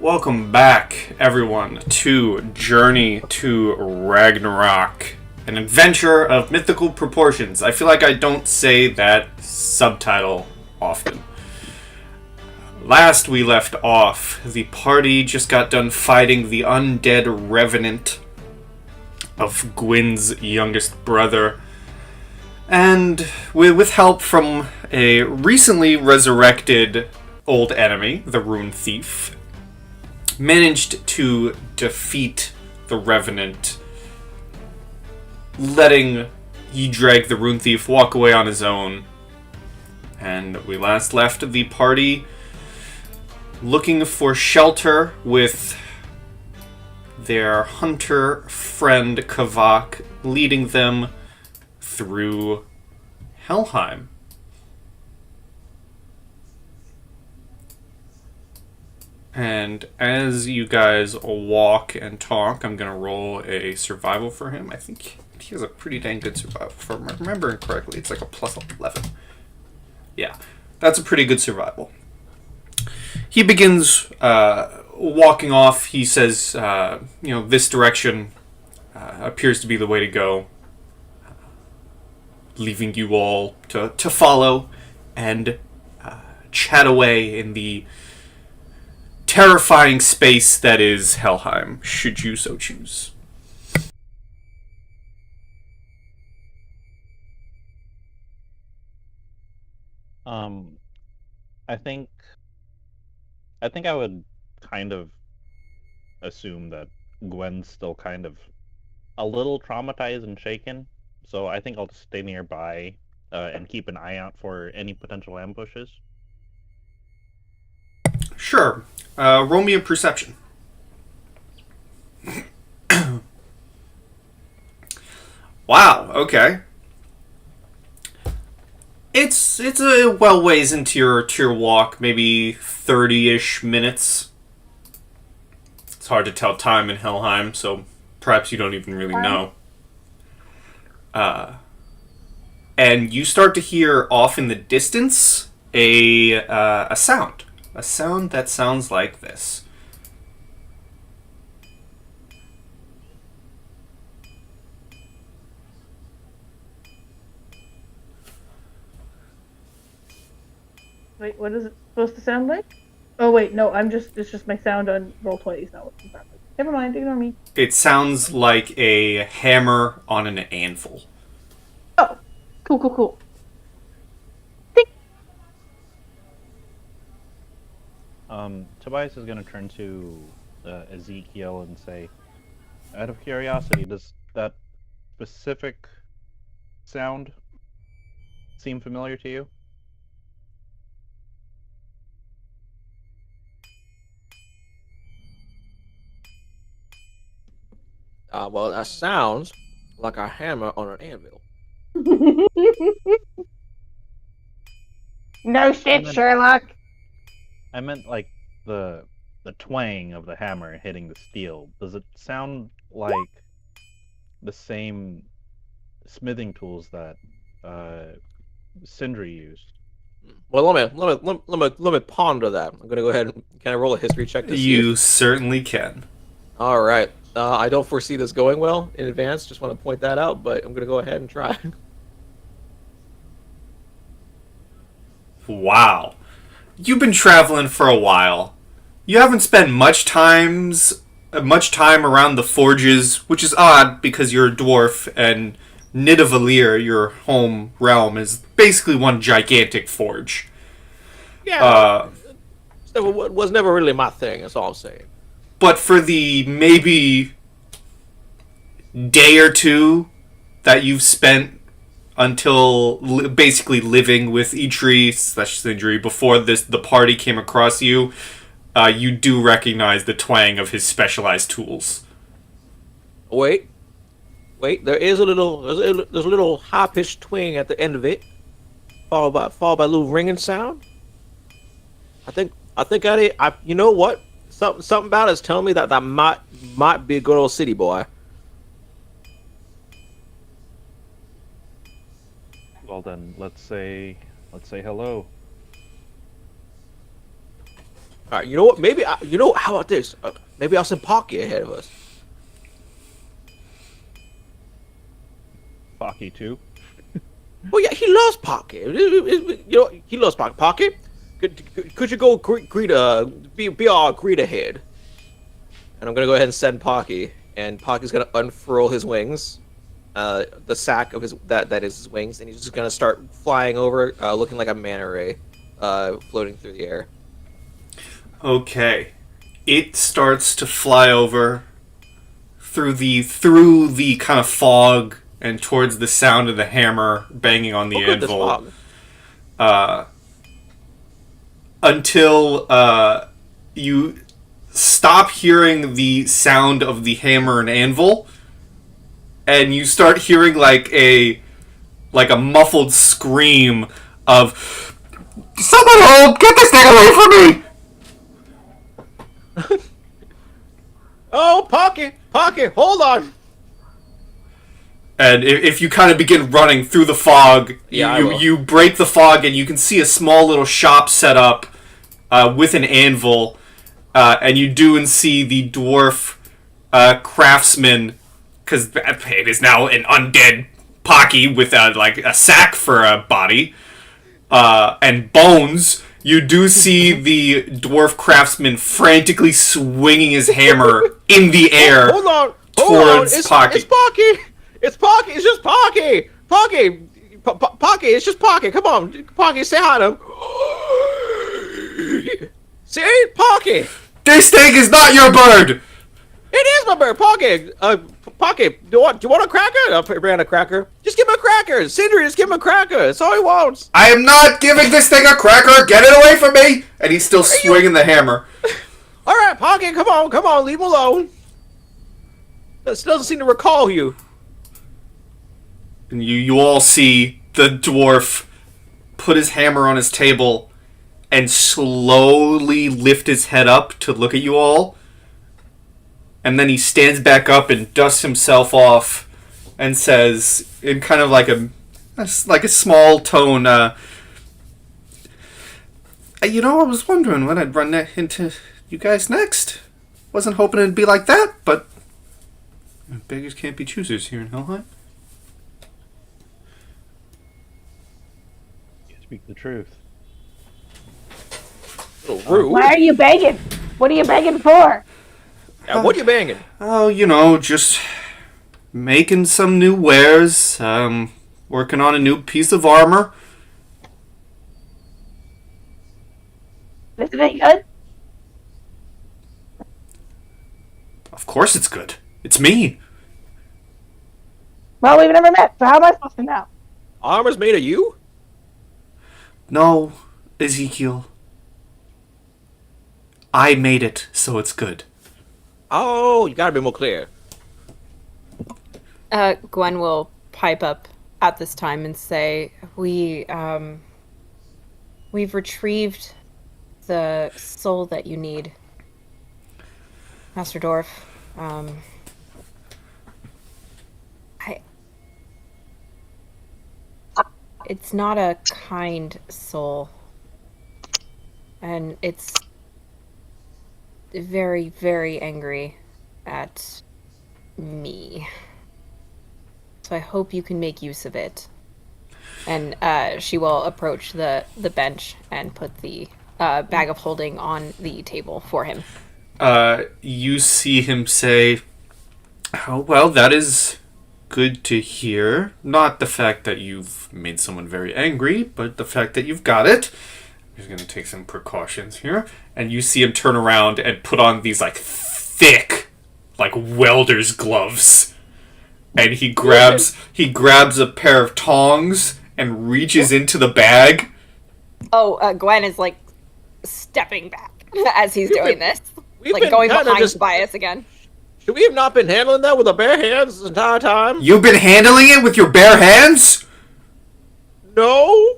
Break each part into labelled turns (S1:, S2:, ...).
S1: Welcome back, everyone, to Journey to Ragnarok, an adventure of mythical proportions. I feel like I don't say that subtitle often. Last we left off, the party just got done fighting the undead revenant of Gwyn's youngest brother, and with help from a recently resurrected old enemy, the Rune Thief, managed to defeat the Revenant, letting Yedrag the Rune Thief walk away on his own. And we last left the party looking for shelter with their hunter friend Kavak leading them through Helheim. And as you guys walk and talk, I'm going to roll a survival for him. I think he has a pretty dang good survival. If I'm remembering correctly, it's like a plus 11. Yeah, that's a pretty good survival. He begins walking off. He says, this direction appears to be the way to go. Leaving you all to follow and chat away in the terrifying space that is Helheim, should you so choose.
S2: I think I would kind of assume that Gwen's still kind of a little traumatized and shaken, so I think I'll just stay nearby and keep an eye out for any potential ambushes.
S1: Sure. Roll me a perception. Wow, okay. It's a well ways into your walk, maybe 30-ish minutes. It's hard to tell time in Helheim, so perhaps you don't even really know. And you start to hear off in the distance a sound. A sound that sounds like this.
S3: Wait, what is it supposed to sound like? Oh wait, no, it's just my sound on Roll20 is not working properly. Never mind, ignore me.
S1: It sounds like a hammer on an anvil.
S3: Oh, cool.
S2: Tobias is going to turn to Ezekiel and say, out of curiosity, does that specific sound seem familiar to you?
S4: Well, that sounds like a hammer on an anvil.
S3: No shit, Sherlock.
S2: I meant like the twang of the hammer hitting the steel. Does it sound like the same smithing tools that Sindri used?
S4: Well, let me ponder that. I'm gonna go ahead and can I roll a history check to see?
S1: You certainly can.
S4: All right. I don't foresee this going well in advance. Just want to point that out, but I'm gonna go ahead and try.
S1: Wow. You've been traveling for a while. You haven't spent much time around the forges, which is odd because you're a dwarf and Nidavellir, your home realm, is basically one gigantic forge.
S4: Yeah. It was never really my thing. That's all I'm saying.
S1: But for the maybe day or two that you've spent until basically living with Eitri/Sindri before the party came across you, you do recognize the twang of his specialized tools.
S4: Wait. There's a little high pitched twang at the end of it, followed by a little ringing sound. I think you know what? Something about it's telling me that might be a good old city boy.
S2: Well then, let's say hello.
S4: All right, you know what? Maybe how about this? Maybe I'll send Pocky ahead of us.
S2: Pocky too.
S4: Well, yeah, he loves Pocky. You know, he loves Pocky. Pocky, could you go be our greet ahead? And I'm gonna go ahead and send Pocky, and Pocky's gonna unfurl his wings, the sack of his that is his wings, and he's just gonna start flying over, looking like a manta ray, floating through the air.
S1: Okay. It starts to fly over through the kind of fog and towards the sound of the hammer banging on the anvil. Until you stop hearing the sound of the hammer and anvil, and you start hearing like a muffled scream of "Someone hold! Get this thing away from me!"
S4: Oh, Pocky, hold on!
S1: And if you kind of begin running through the fog,
S4: Yeah,
S1: you break the fog, and you can see a small little shop set up with an anvil, and you do and see the dwarf craftsman, because it is now an undead Pocky with a sack for a body, and bones. You do see the dwarf craftsman frantically swinging his hammer in the air.
S4: Hold on!
S1: Towards Pocky.
S4: It's Pocky! It's Pocky! It's just Pocky! Pocky! Pocky! It's just Pocky! Come on! Pocky, say hi to him! See? Pocky!
S1: This thing is not your bird!
S4: It is my bird! Pocky! Pocky, do you want a cracker? I'll bring a cracker. Just give him a cracker! Sindri, just give him a cracker! That's all he wants!
S1: I am not giving this thing a cracker! Get it away from me! And he's still swinging the hammer.
S4: Alright, Pocky, come on, leave him alone! That still doesn't seem to recall you.
S1: And you all see the dwarf put his hammer on his table and slowly lift his head up to look at you all. And then he stands back up and dusts himself off and says, in kind of like a small tone, you know, I was wondering when I'd run into you guys next. Wasn't hoping it'd be like that, but beggars can't be choosers here in Helheim.
S2: You speak the truth.
S4: Rude.
S3: Why are you begging? What are you begging for?
S4: What are you banging?
S1: Oh, you know, just making some new wares, working on a new piece of armor.
S3: Is it any good?
S1: Of course it's good. It's me.
S3: Well, we've never met, so how am I supposed to know?
S4: Armor's made of you?
S1: No, Ezekiel. I made it, so it's good.
S4: Oh, you gotta be more clear.
S5: Gwen will pipe up at this time and say, we've retrieved the soul that you need, Master Dwarf. It's not a kind soul, and it's very, very angry at me. So I hope you can make use of it. And she will approach the bench and put the bag of holding on the table for him.
S1: You see him say, "Oh, well, that is good to hear. Not the fact that you've made someone very angry, but the fact that you've got it." He's going to take some precautions here. And you see him turn around and put on these, thick, welder's gloves. And he grabs a pair of tongs and reaches into the bag.
S5: Oh, Gwen is, stepping back as he's doing this.
S4: We've been
S5: going
S4: kinda
S5: behind Tobias again.
S4: Should we have not been handling that with our bare hands this entire time?
S1: You've been handling it with your bare hands?
S4: No.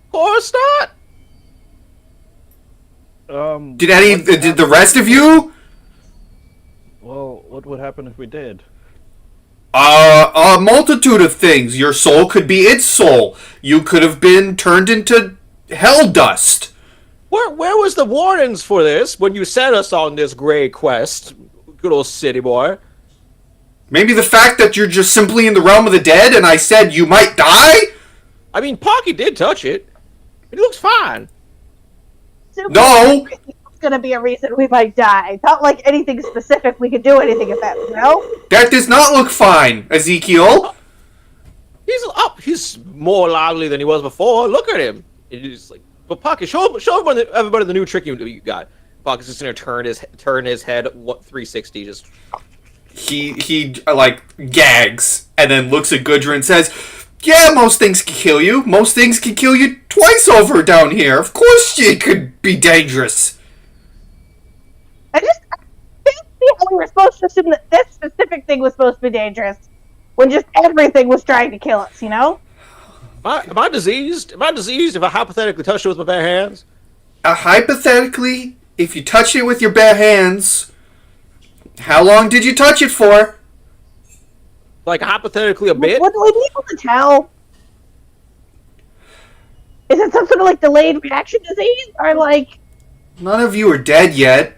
S4: Of course not.
S1: Did the rest of you?
S2: Well, what would happen if we did?
S1: A multitude of things. Your soul could be its soul. You could have been turned into hell dust.
S4: Where was the warnings for this when you sent us on this gray quest, good old city boy?
S1: Maybe the fact that you're just simply in the realm of the dead and I said you might die?
S4: I mean, Pocky did touch it. It looks fine.
S1: No!
S3: It's gonna be a reason we might die. Not like anything specific we could do anything about, you know?
S1: That does not look fine, Ezekiel.
S4: He's up. He's more lively than he was before. Look at him. He's like, but Pocky, show everybody the new trick you got. Pocky's just gonna turn his head 360 just.
S1: He like gags and then looks at Gudrun and says, "Yeah, most things can kill you. Most things can kill you twice over down here. Of course, it could be dangerous."
S3: I think we were supposed to assume that this specific thing was supposed to be dangerous, when just everything was trying to kill us, you know?
S4: Am I diseased? Am I diseased if I hypothetically touched it with my bare hands?
S1: Hypothetically, if you touch it with your bare hands, how long did you touch it for?
S4: Like hypothetically a bit?
S3: Would we be able to tell? Is it some sort of like delayed reaction disease? Or like...
S1: None of you are dead yet.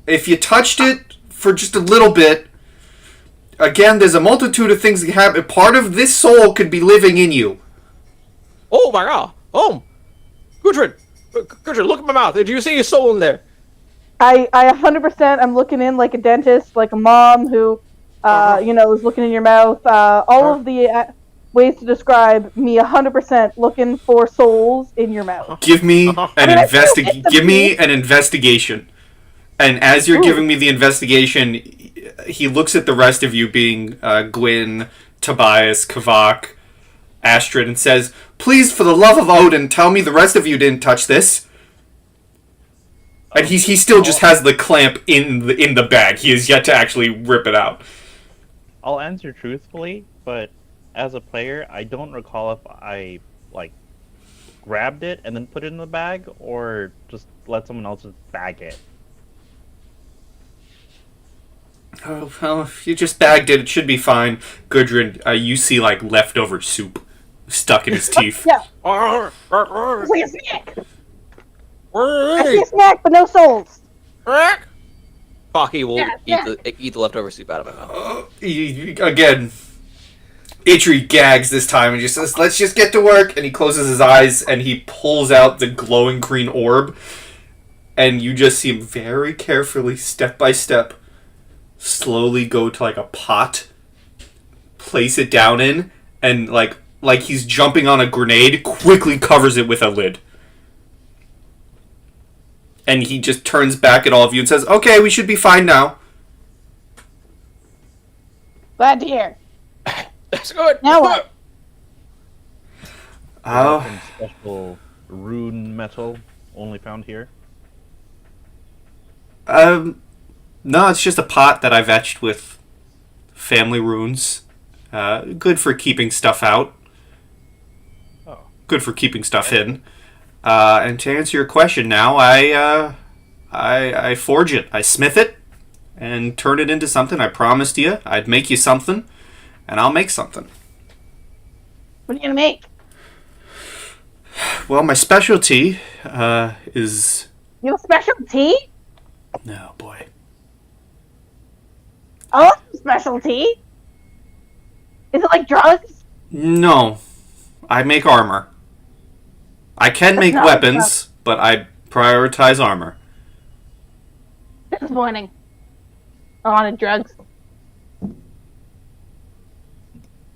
S1: If you touched it for just a little bit, again, there's a multitude of things that happen. Part of this soul could be living in you.
S4: Oh my god. Oh. Gudrun, look at my mouth. Did you see a soul in there?
S3: I 100% I'm looking in like a dentist, like a mom who, is looking in your mouth. All of the ways to describe me 100% looking for souls in your mouth.
S1: Give me an investigation. And as you're giving me the investigation, he looks at the rest of you, being Gwyn, Tobias, Kavak, Astrid, and says, "Please, for the love of Odin, tell me the rest of you didn't touch this." And he still just has the clamp in the bag. He has yet to actually rip it out.
S2: I'll answer truthfully, but as a player, I don't recall if I grabbed it and then put it in the bag, or just let someone else just bag it.
S1: Oh, well, if you just bagged it, it should be fine. Gudrun, you see leftover soup stuck in his teeth.
S3: Yeah. It's like a snack. I see
S4: Hey.
S3: a snack, but no souls.
S4: Pocky will
S3: Yeah.
S4: eat the leftover soup out of my mouth.
S1: Again, Idri gags this time and just says, "Let's just get to work." And he closes his eyes and he pulls out the glowing green orb. And you just see him very carefully, step by step, slowly go to a pot, place it down in, and like he's jumping on a grenade, quickly covers it with a lid. And he just turns back at all of you and says, "Okay, we should be fine now."
S3: Glad to hear.
S4: That's good.
S3: Now what?
S2: Some special rune metal only found here.
S1: No, it's just a pot that I've etched with family runes. Good for keeping stuff out.
S2: Oh.
S1: Good for keeping stuff in. And to answer your question now, I forge it. I smith it and turn it into something. I promised you I'd make you something, and I'll make something.
S3: What are you gonna make?
S1: Well, my specialty is...
S3: You have a specialty?
S1: No, boy.
S3: Oh, specialty? Is it like drugs?
S1: No. I make armor. I can make
S3: not
S1: weapons, but I prioritize armor.
S3: Disappointing. I wanted drugs.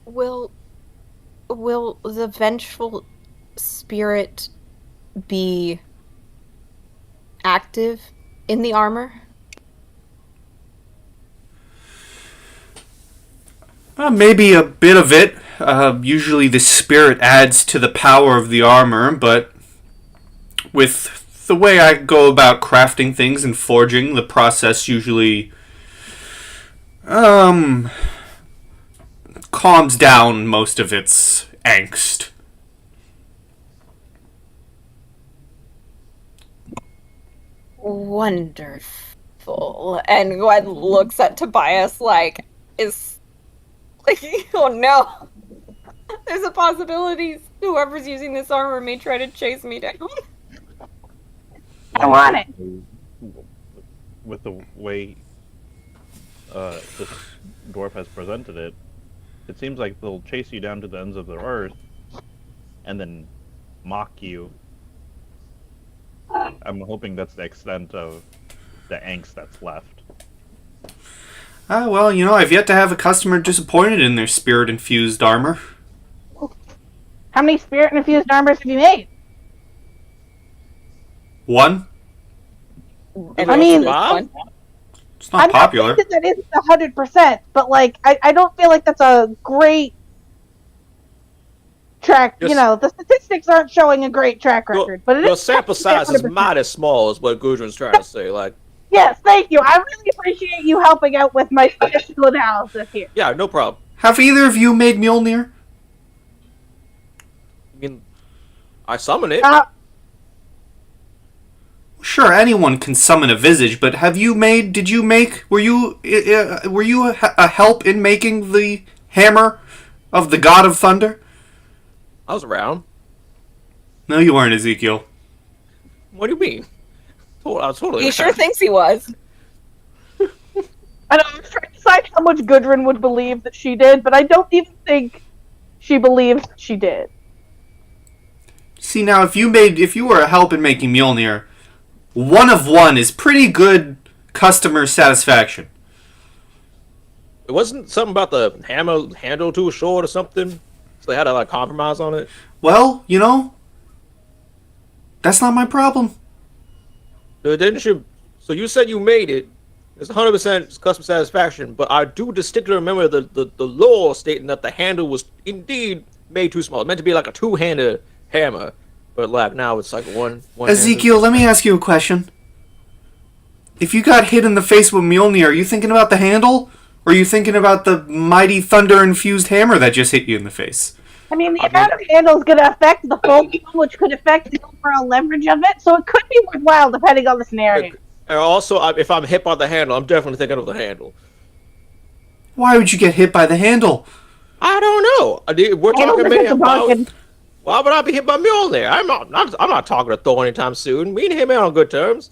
S5: Will the vengeful spirit be active in the armor?
S1: Maybe a bit of it. Usually the spirit adds to the power of the armor, but with the way I go about crafting things and forging, the process usually calms down most of its angst.
S5: Wonderful. And Gwen looks at Tobias oh no. There's a possibility whoever's using this armor may try to chase me down.
S3: I want it.
S2: With the way this dwarf has presented it, it seems like they'll chase you down to the ends of the earth and then mock you. I'm hoping that's the extent of the angst that's left.
S1: Well, I've yet to have a customer disappointed in their spirit-infused armor.
S3: How many spirit-infused armors have you made?
S1: One?
S5: And
S3: I mean-
S5: one.
S1: It's not popular.
S3: I'm not saying that isn't 100%, but like I don't feel like that's a great track.
S4: Yes.
S3: The statistics aren't showing a great track record, but it
S4: Your
S3: is
S4: sample size is
S3: 100%.
S4: mighty small, is what Gudrun's trying to say. Like,
S3: Yes, thank you. I really appreciate you helping out with my statistical analysis here.
S4: yeah, no problem.
S1: Have either of you made Mjolnir?
S4: I mean, I summon it.
S1: Sure, anyone can summon a visage, but were you a help in making the hammer of the god of thunder?
S4: I was around.
S1: No, you weren't, Ezekiel.
S4: What do you mean? I was totally
S5: He sure
S4: around.
S5: thinks he was.
S3: I don't know, I'm trying to decide how much Gudrun would believe that she did, but I don't even think she believes she did.
S1: See, now, if you were a help in making Mjolnir, 1 of 1 is pretty good customer satisfaction.
S4: It wasn't something about the hammer handle too short or something, so they had to like compromise on it.
S1: Well, that's not my problem.
S4: So didn't you? So you said you made it. It's 100% customer satisfaction, but I do distinctly remember the law stating that the handle was indeed made too small. It meant to be like a 2-handed hammer, but like now it's like one.
S1: Ezekiel, let me ask you a question. If you got hit in the face with Mjolnir, are you thinking about the handle? Or are you thinking about the mighty thunder-infused hammer that just hit you in the face?
S3: I mean, the amount of handle is going to affect the foam, which could affect the overall leverage of it, so it could be worthwhile depending on the scenario.
S4: And also, if I'm hit by the handle, I'm definitely thinking of the handle.
S1: Why would you get hit by the handle?
S4: I don't know. We're
S3: Handle
S4: talking
S3: defensive
S4: about.
S3: bargain.
S4: Why would I be hit by Mjolnir? I'm not talking to Thor anytime soon. Me and him are on good terms.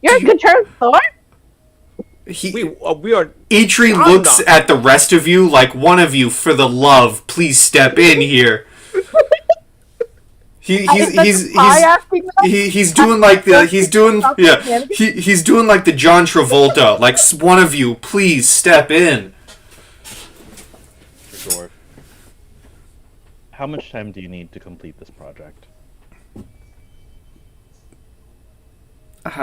S3: You're in good terms, Thor?
S4: We are.
S1: Eitri
S4: I'm
S1: looks
S4: not.
S1: at the rest of you like, one of you, for the love, please step in here. He's doing like the he's doing like the John Travolta, like, one of you, please step in.
S2: Dwarf. How much time do you need to complete this project?
S3: Also,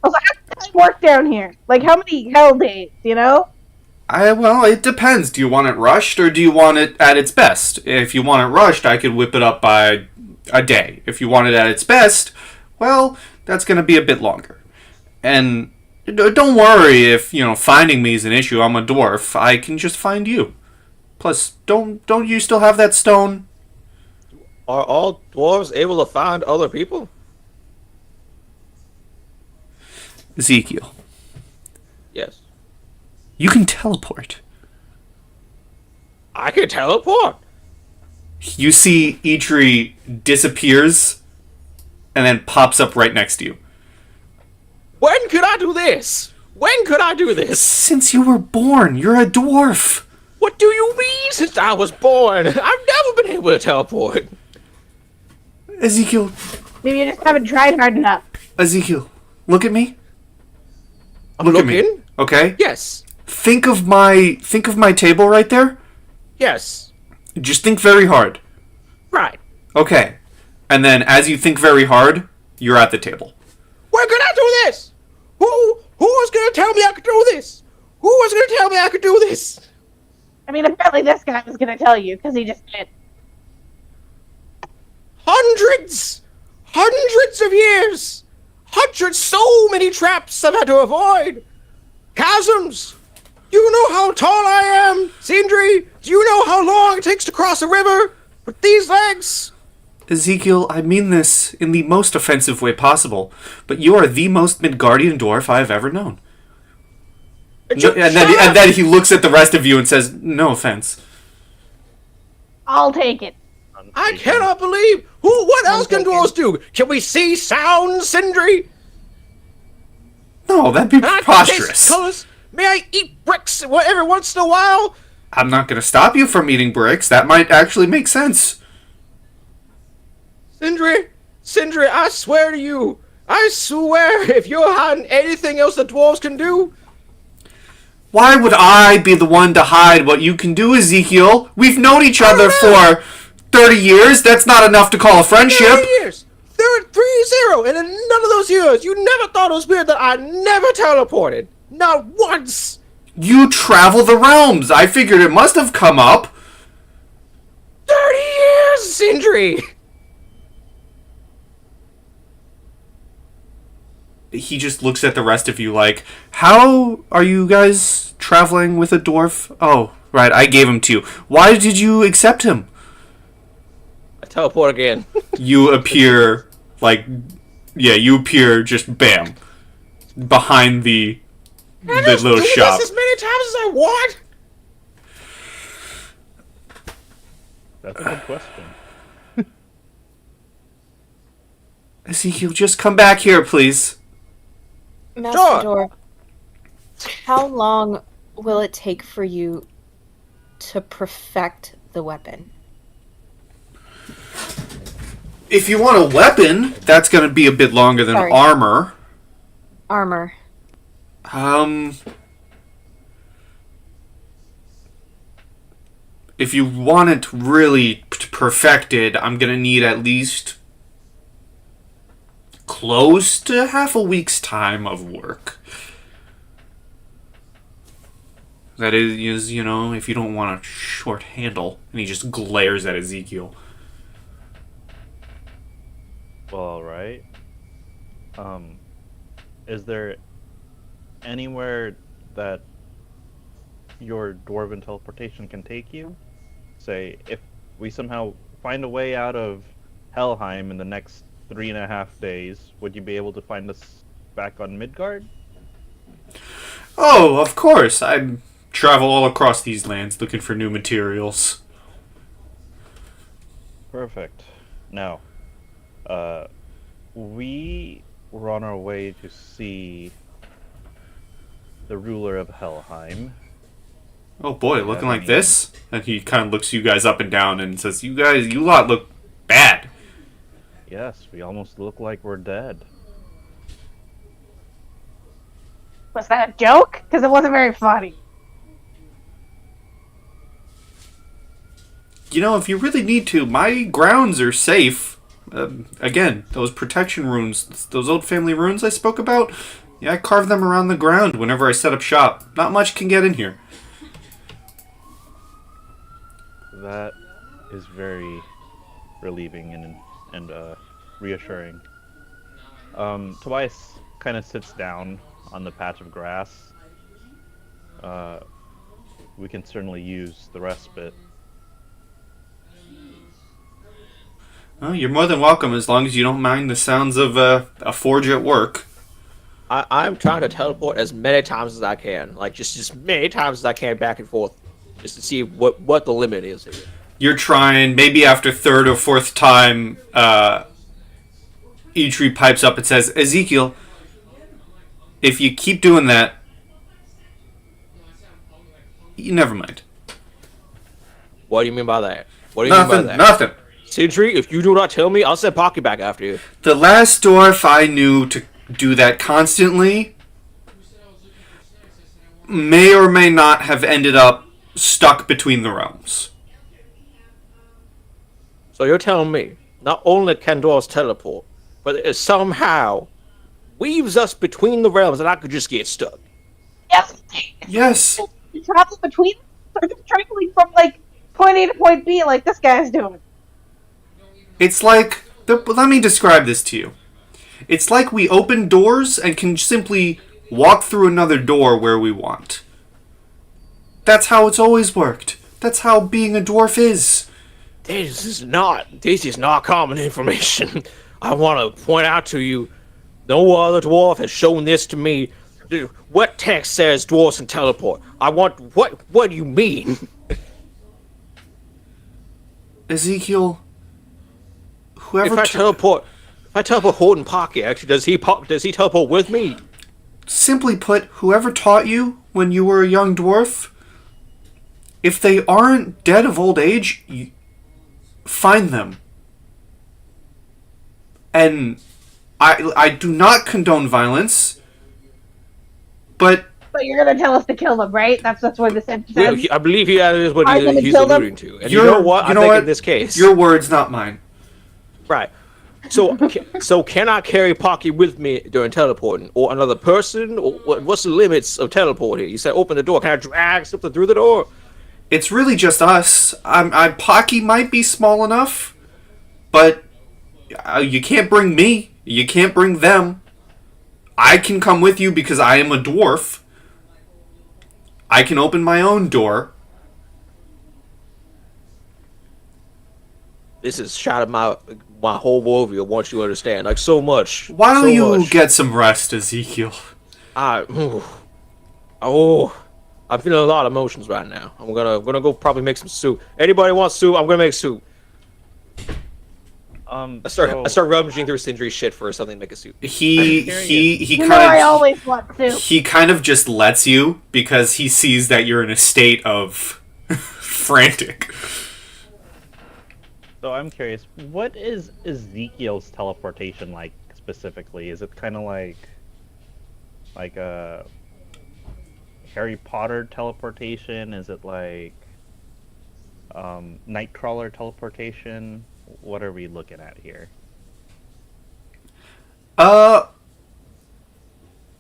S3: how does it work down here? Like, how many hell days,
S1: Well, it depends. Do you want it rushed, or do you want it at its best? If you want it rushed, I could whip it up by a day. If you want it at its best, well, that's going to be a bit longer. And don't worry if, finding me is an issue. I'm a dwarf. I can just find you. Plus, don't you still have that stone?
S4: Are all dwarves able to find other people?
S1: Ezekiel,
S4: Yes.
S1: you can teleport.
S4: I can teleport.
S1: You see Eitri disappears and then pops up right next to you.
S4: When could I do this? When could I do this?
S1: Since you were born, you're a dwarf.
S4: What do you mean since I was born? I've never been able to teleport.
S1: Ezekiel,
S3: Maybe you just haven't tried hard enough.
S1: Ezekiel, look at me.
S4: I'm
S1: Look
S4: looking.
S1: at me, okay?
S4: Yes.
S1: Think of my table right there.
S4: Yes.
S1: Just think very hard.
S4: Right.
S1: Okay. And then as you think very hard, you're at the table.
S4: When could I do this? Who was gonna tell me I could do this? Who was gonna tell me I could do this?
S3: I mean, apparently this guy was going to tell you, because he just did.
S4: Hundreds of years! So many traps I've had to avoid! Chasms! Do you know how tall I am, Sindri? Do you know how long it takes to cross a river with these legs?
S1: Ezekiel, I mean this in the most offensive way possible, but you are the most Midgardian dwarf I have ever known. And then he looks at the rest of you and says, no offense.
S3: I'll take it.
S4: I cannot believe what else can dwarves do? Can we see sound, Sindri?
S1: No, that'd be
S4: Can I taste
S1: preposterous.
S4: colors? May I eat bricks every once in a while?
S1: I'm not gonna stop you from eating bricks. That might actually make sense.
S4: Sindri, I swear to you, I swear, if you're hiding anything else that dwarves can do,
S1: Why would I be the one to hide what you can do, Ezekiel? We've known each other for 30 years. That's not enough to call a
S4: 30
S1: friendship.
S4: years, 3-0, and in none of those years, you never thought it was weird that I never teleported. Not once.
S1: You travel the realms. I figured it must have come up.
S4: 30 years, Sindri.
S1: He just looks at the rest of you like, how are you guys traveling with a dwarf? Oh, right, I gave him to you. Why did you accept him?
S4: I teleport again.
S1: You appear you appear just bam behind the little
S4: do
S1: shop.
S4: this as many times as I want.
S2: That's a good question.
S1: Ezekiel, just come back here, please.
S5: Master Dwarf, how long will it take for you to perfect the weapon?
S1: If you want a weapon, that's going to be a bit longer than
S5: Sorry.
S1: armor.
S5: Armor.
S1: If you want it really perfected, I'm going to need at least close to half a week's time of work. That is, if you don't want a short handle. And he just glares at Ezekiel.
S2: Well, alright. Is there anywhere that your dwarven teleportation can take you? Say, if we somehow find a way out of Helheim in the next 3.5 days, would you be able to find us back on Midgard?
S1: Oh, of course. I travel all across these lands looking for new materials.
S2: Perfect. Now, we were on our way to see the ruler of Helheim.
S1: Oh boy, looking like this? And he kind of looks you guys up and down and says, you lot look bad.
S2: Yes, we almost look like we're dead.
S3: Was that a joke? Because it wasn't very funny.
S1: If you really need to, my grounds are safe. Again, those protection runes, those old family runes I spoke about, I carve them around the ground whenever I set up shop. Not much can get in here.
S2: That is very relieving and reassuring. Tobias kind of sits down on the patch of grass. We can certainly use the respite.
S1: Well, you're more than welcome as long as you don't mind the sounds of a forge at work.
S4: I'm trying to teleport as many times as I can. Like, just as many times as I can back and forth. Just to see what the limit is.
S1: You're trying, maybe after third or fourth time, Eitri pipes up and says, Ezekiel, if you keep doing that, never mind.
S4: What do you mean by that? What do you mean by that?
S1: Nothing.
S4: Sindri, if you do not tell me, I'll send Pocky back after you.
S1: The last dwarf I knew to do that constantly may or may not have ended up stuck between the realms.
S4: So you're telling me, not only can dwarves teleport, but it somehow weaves us between the realms and I could just get stuck.
S3: Yes.
S1: Yes.
S3: You travel between, or just traveling from point A to point B, like this guy's doing.
S1: It's like, let me describe this to you. It's like we open doors and can simply walk through another door where we want. That's how it's always worked. That's how being a dwarf is.
S4: This is not common information. I want to point out to you, no other dwarf has shown this to me. What text says dwarves can teleport? What do you mean?
S1: Ezekiel, whoever
S4: If I teleport Horton Pocket, actually, does he teleport with me?
S1: simply put, whoever taught you when you were a young dwarf, if they aren't dead of old age, find them. And I do not condone violence, but
S3: But you're gonna tell us to kill them, right? That's what the sentence says.
S4: I believe that is what
S3: I'm gonna
S4: he's
S3: kill them.
S4: alluding to. And you know what? I think in this case,
S1: your words, not mine.
S4: right. So can I carry Pocky with me during teleporting, or another person? Or what's the limits of teleporting? You said open the door. Can I drag something through the door?
S1: It's really just us. Pocky might be small enough, but you can't bring me. You can't bring them. I can come with you because I am a dwarf. I can open my own door.
S4: This is shot at my whole worldview. I want you to understand, like so much.
S1: Why don't
S4: so
S1: you
S4: much.
S1: get some rest, Ezekiel?
S4: I'm feeling a lot of emotions right now. I'm gonna go probably make some soup. Anybody want soup? I'm gonna make soup. I start rummaging through Sindri's shit for something to make a soup.
S1: He
S3: You know I always want to.
S1: he kind of just lets you because he sees that you're in a state of frantic.
S2: So I'm curious, what is Ezekiel's teleportation like specifically? Is it kind of like a Harry Potter teleportation? Is it like Nightcrawler teleportation? What are we looking at here?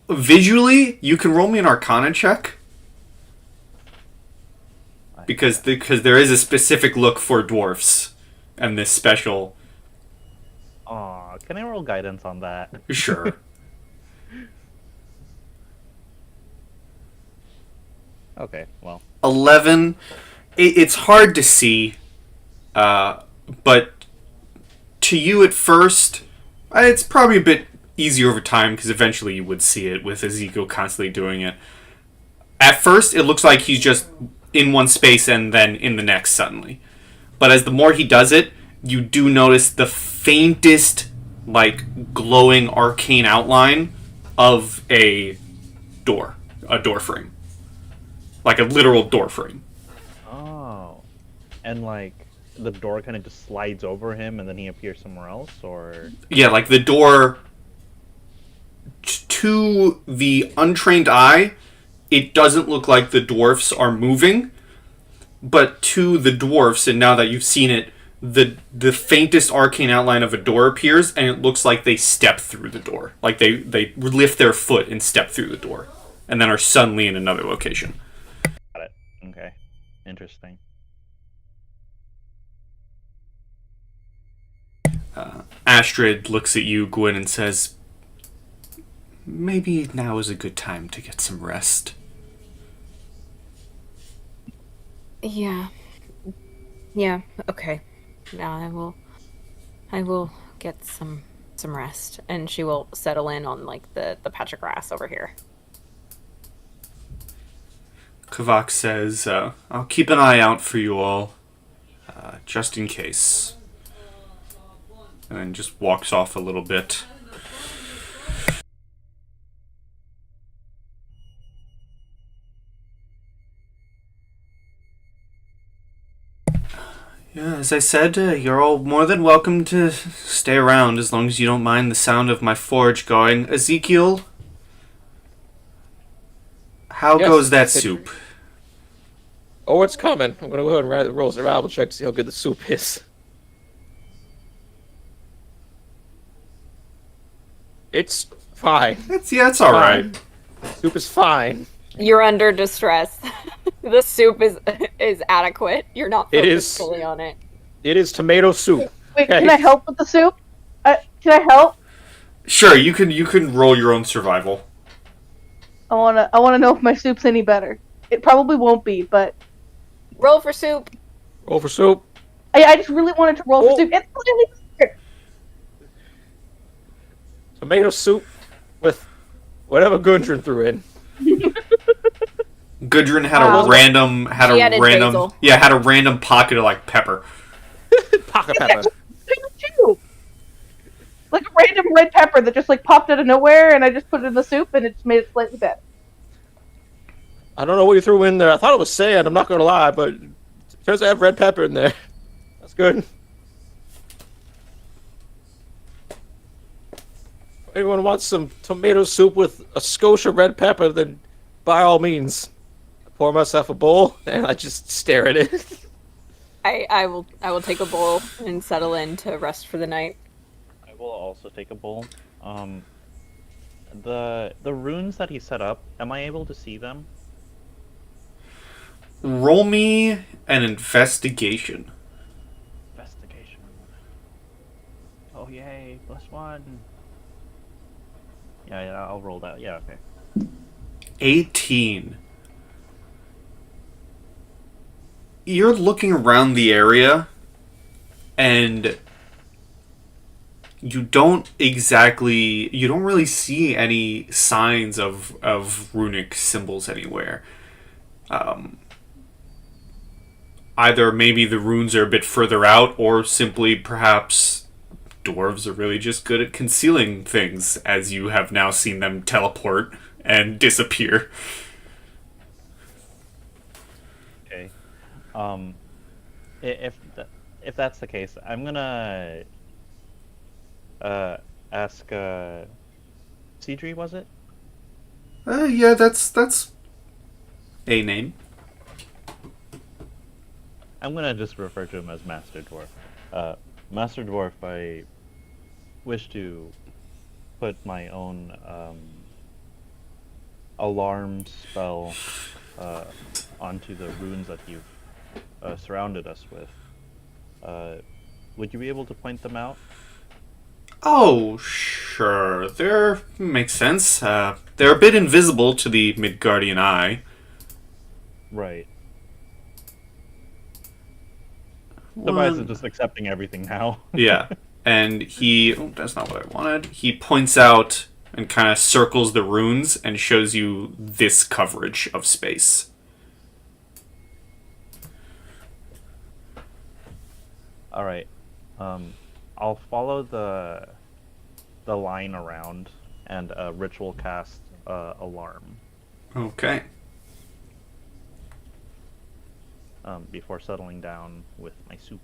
S1: Visually, you can roll me an Arcana check because there is a specific look for dwarfs and this special.
S2: Aw, can I roll guidance on that?
S1: Sure.
S2: Okay, well.
S1: 11. It's hard to see, but to you at first, it's probably a bit easier over time because eventually you would see it with Ezekiel constantly doing it. At first, it looks like he's just in one space and then in the next suddenly. But as the more he does it, you do notice the faintest, like, glowing arcane outline of a door frame. Like a literal door frame.
S2: Oh. And like the door kind of just slides over him and then he appears somewhere else, or?
S1: Yeah, like the door to the untrained eye, it doesn't look like the dwarfs are moving, but to the dwarfs, and now that you've seen it, the faintest arcane outline of a door appears, and it looks like they step through the door. Like they lift their foot and step through the door, and then are suddenly in another location.
S2: Got it. Okay. Interesting.
S1: Astrid looks at you, Gwyn, and says, maybe now is a good time to get some rest.
S5: Yeah. Yeah, okay. Now I will get some rest, and she will settle in on like the patch of grass over here.
S1: Kavak says, I'll keep an eye out for you all, just in case. And then just walks off a little bit. Yeah, as I said, you're all more than welcome to stay around as long as you don't mind the sound of my forge going. Ezekiel, how goes that soup?
S4: Oh, it's coming. I'm gonna go ahead and roll a survival check to see how good the soup is. It's fine.
S1: It's all right.
S4: Soup is fine.
S5: You're under distress. The soup is adequate. You're not
S4: It
S5: focused
S4: is.
S5: fully on it.
S4: It is tomato soup.
S3: Wait,
S4: Okay.
S3: can I help with the soup? Can I help?
S1: Sure, you can roll your own survival.
S3: I wanna know if my soup's any better. It probably won't be, but
S5: Roll for soup.
S4: Roll for soup.
S3: I just really wanted to roll for
S4: Oh.
S3: soup. It's clearly better.
S4: Tomato soup with whatever Gundren threw in.
S1: Gudrun had
S3: Wow.
S1: a random
S5: She added basil.
S1: had a random pocket of like pepper.
S4: Pocket pepper.
S3: Pepper too. random red pepper that just like popped out of nowhere, and I just put it in the soup, and it just made it slightly better.
S4: I don't know what you threw in there. I thought it was sand. I'm not gonna lie, but it turns out I have red pepper in there. That's good. If anyone wants some tomato soup with a Scotia red pepper, then by all means, I pour myself a bowl and I just stare at it.
S5: I will take a bowl and settle in to rest for the night.
S2: I will also take a bowl. The runes that he set up, am I able to see them?
S1: Roll me an investigation.
S2: Investigation. Oh yay, +1. Yeah, I'll roll that. Yeah, okay.
S1: 18. You're looking around the area, and you don't really see any signs of runic symbols anywhere. Either maybe the runes are a bit further out, or simply perhaps dwarves are really just good at concealing things, as you have now seen them teleport and disappear.
S2: Okay. If that's the case, I'm gonna ask Cedri, was it?
S1: Yeah, that's a name.
S2: I'm gonna just refer to him as Master Dwarf. Master Dwarf, I wish to put my own alarm spell onto the runes that you've surrounded us with. Would you be able to point them out?
S1: Oh, sure. Makes sense. They're a bit invisible to the Midgardian eye.
S2: Right. Tobias is just accepting everything now.
S1: Yeah. And that's not what I wanted. He points out and kind of circles the runes and shows you this coverage of space.
S2: All right. I'll follow the line around and ritual cast alarm.
S1: Okay.
S2: Before settling down with my soup.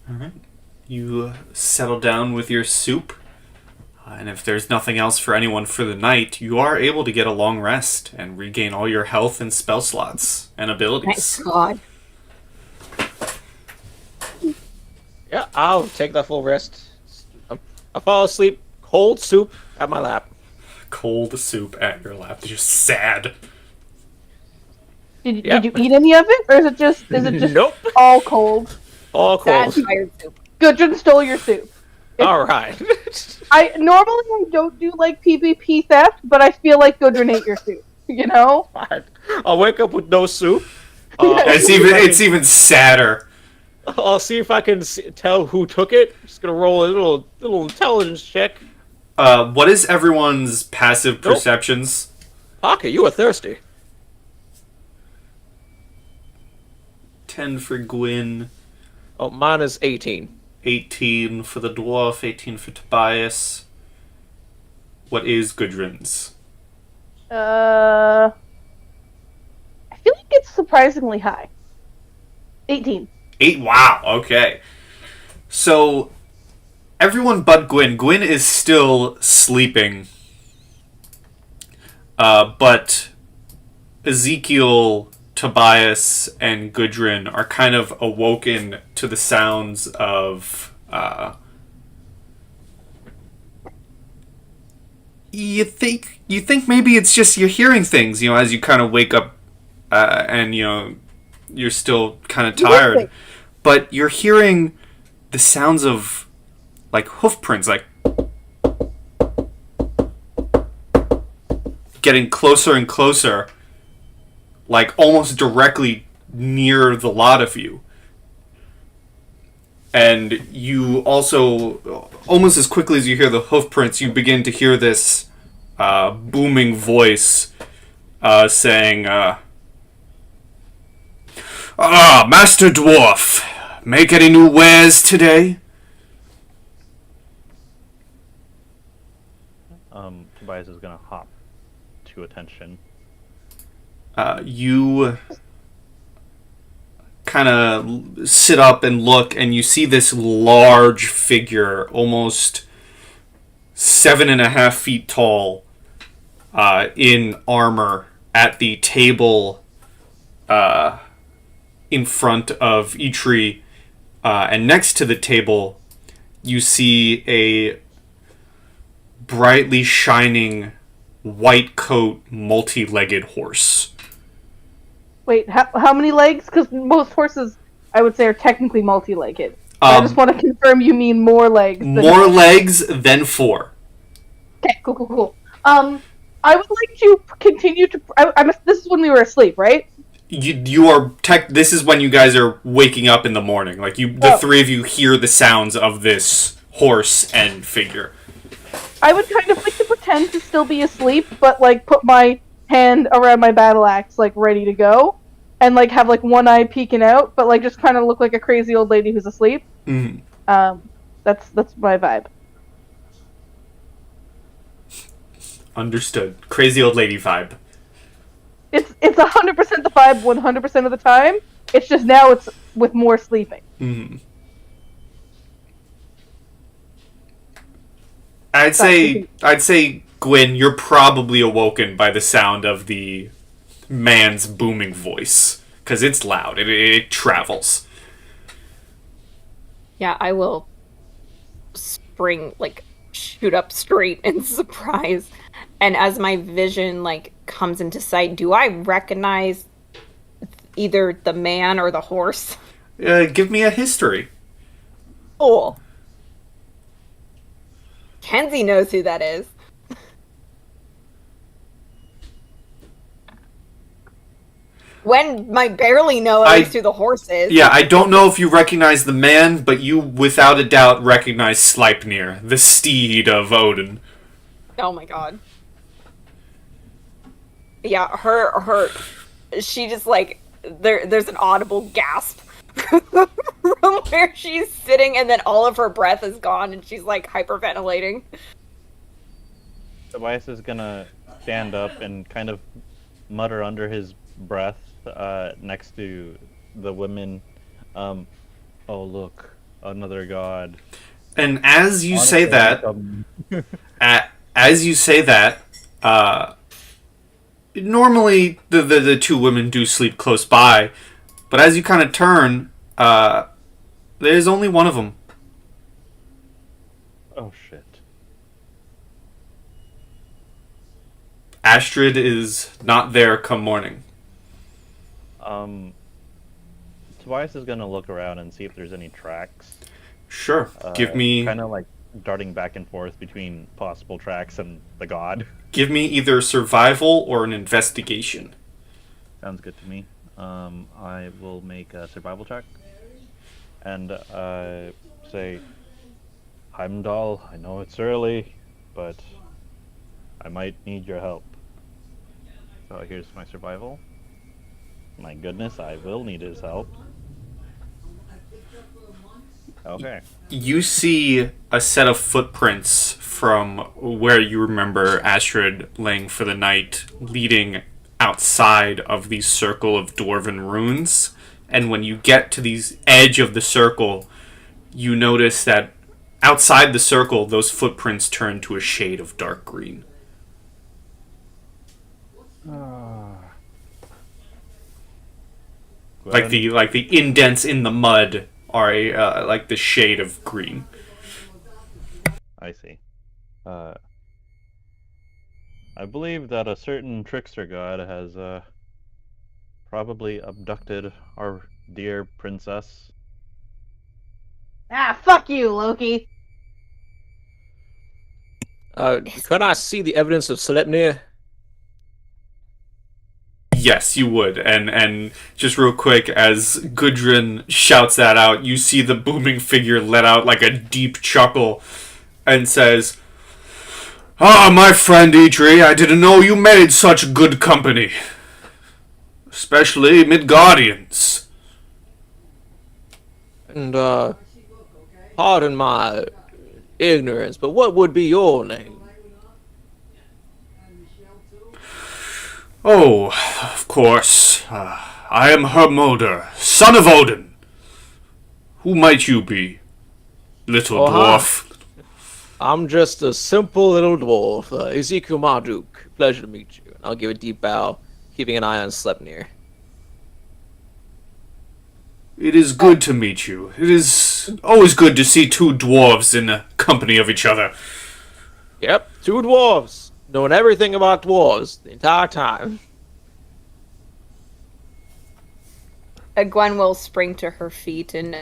S1: Alright. You settle down with your soup. And if there's nothing else for anyone for the night, you are able to get a long rest and regain all your health and spell slots and abilities.
S5: Thank God.
S4: Yeah, I'll take that full rest. I'll fall asleep, cold soup at my lap.
S1: Cold soup at your lap. Just sad.
S3: Did
S4: Yep.
S3: you eat any of it, or is it just
S4: Nope.
S3: all cold?
S4: All
S5: Sad
S4: cold.
S5: tired soup.
S3: Gudrun stole your soup.
S4: All right.
S3: I don't do like PvP theft, but I feel like Gudrun ate your soup. You know?
S4: Fine. I'll wake up with no soup.
S1: It's even sadder.
S4: I'll see if I can tell who took it. Just gonna roll a little intelligence check.
S1: What is everyone's passive perceptions?
S4: Pocket, you are thirsty.
S1: 10 for Gwyn,
S4: Oh, mine is 18.
S1: 18 for the dwarf, 18 for Tobias. What is Gudrun's?
S3: I feel like it's surprisingly high. 18.
S1: 8. Wow, okay. So, everyone but Gwyn. Gwyn is still sleeping. But Ezekiel, Tobias, and Gudrun are kind of awoken to the sounds of you think maybe it's just you're hearing things, as you kind of wake up and you're still kind of tired, but you're hearing the sounds of like hoof prints, like getting closer and closer, like almost directly near the lot of you. And you also, almost as quickly as you hear the hoof prints, you begin to hear this booming voice saying, Master Dwarf, make any new wares today?
S2: Tobias is gonna hop to attention.
S1: You kind of sit up and look, and you see this large figure, almost 7.5 feet tall, in armor, at the table in front of Itri, and next to the table, you see a brightly shining white coat, multi-legged horse.
S3: Wait, how many legs? Because most horses, I would say, are technically multi-legged. I just want to confirm you mean more legs.
S1: More legs than 4.
S3: Okay, cool. I would like to continue to... this is when we were asleep, right?
S1: You are this is when you guys are waking up in the morning. Like, the three of you hear the sounds of this horse and figure.
S3: I would kind of like to pretend to still be asleep, but, like, put my hand around my battle axe, like, ready to go, and, like, have, like, one eye peeking out, but, like, just kind of look like a crazy old lady who's asleep.
S1: Mm-hmm.
S3: That's my vibe.
S1: Understood. Crazy old lady vibe.
S3: It's 100% the vibe 100% of the time. It's just now it's with more sleeping.
S1: Mm-hmm. I'd say, Gwyn, you're probably awoken by the sound of the man's booming voice, because it's loud. It travels.
S5: Yeah, I will shoot up straight in surprise. And as my vision, comes into sight, do I recognize either the man or the horse?
S1: Give me a history.
S5: Cool. Kenzie knows who that is. Gwen might barely know at least who the horse is.
S1: Yeah, I don't know if you recognize the man, but you without a doubt recognize Sleipnir, the steed of Odin.
S5: Oh my god. Yeah, her she just there's an audible gasp from where she's sitting, and then all of her breath is gone and she's hyperventilating.
S2: Tobias is gonna stand up and kind of mutter under his breath next to the women, oh look, another god.
S1: And as you say that, normally the two women do sleep close by, but as you kind of turn, there's only one of them.
S2: Oh shit.
S1: Astrid is not there come morning.
S2: Tobias is gonna look around and see if there's any tracks.
S1: Sure. Give me...
S2: Kind of darting back and forth between possible tracks and the god.
S1: Give me either survival or an investigation.
S2: Sounds good to me. I will make a survival check. And say, Heimdall, I know it's early, but I might need your help. So here's my survival. My goodness, I will need his help. Okay.
S1: You see a set of footprints from where you remember Astrid laying for the night, leading outside of the circle of dwarven runes. And when you get to the edge of the circle, you notice that outside the circle, those footprints turn to a shade of dark green. Like the indents in the mud are like the shade of green.
S2: I see. I believe that a certain trickster god has probably abducted our dear princess.
S3: Ah, fuck you, Loki.
S4: Could I see the evidence of Sleipnir?
S1: Yes, you would. And just real quick, as Gudrun shouts that out, you see the booming figure let out a deep chuckle and says, "Ah, my friend Idri, I didn't know you made such good company. Especially Midgardians."
S4: And, pardon my ignorance, but what would be your name?
S1: Oh, of course. I am Hermodr, son of Odin. Who might you be, little
S4: Oh, hi.
S1: dwarf?
S4: I'm just a simple little dwarf, Ezekiel Marduk. Pleasure to meet you. I'll give a deep bow, keeping an eye on Sleipnir.
S1: It is good to meet you. It is always good to see two dwarves in the company of each other.
S4: Yep, two dwarves, knowing everything about dwarves the entire time.
S5: Gwen will spring to her feet and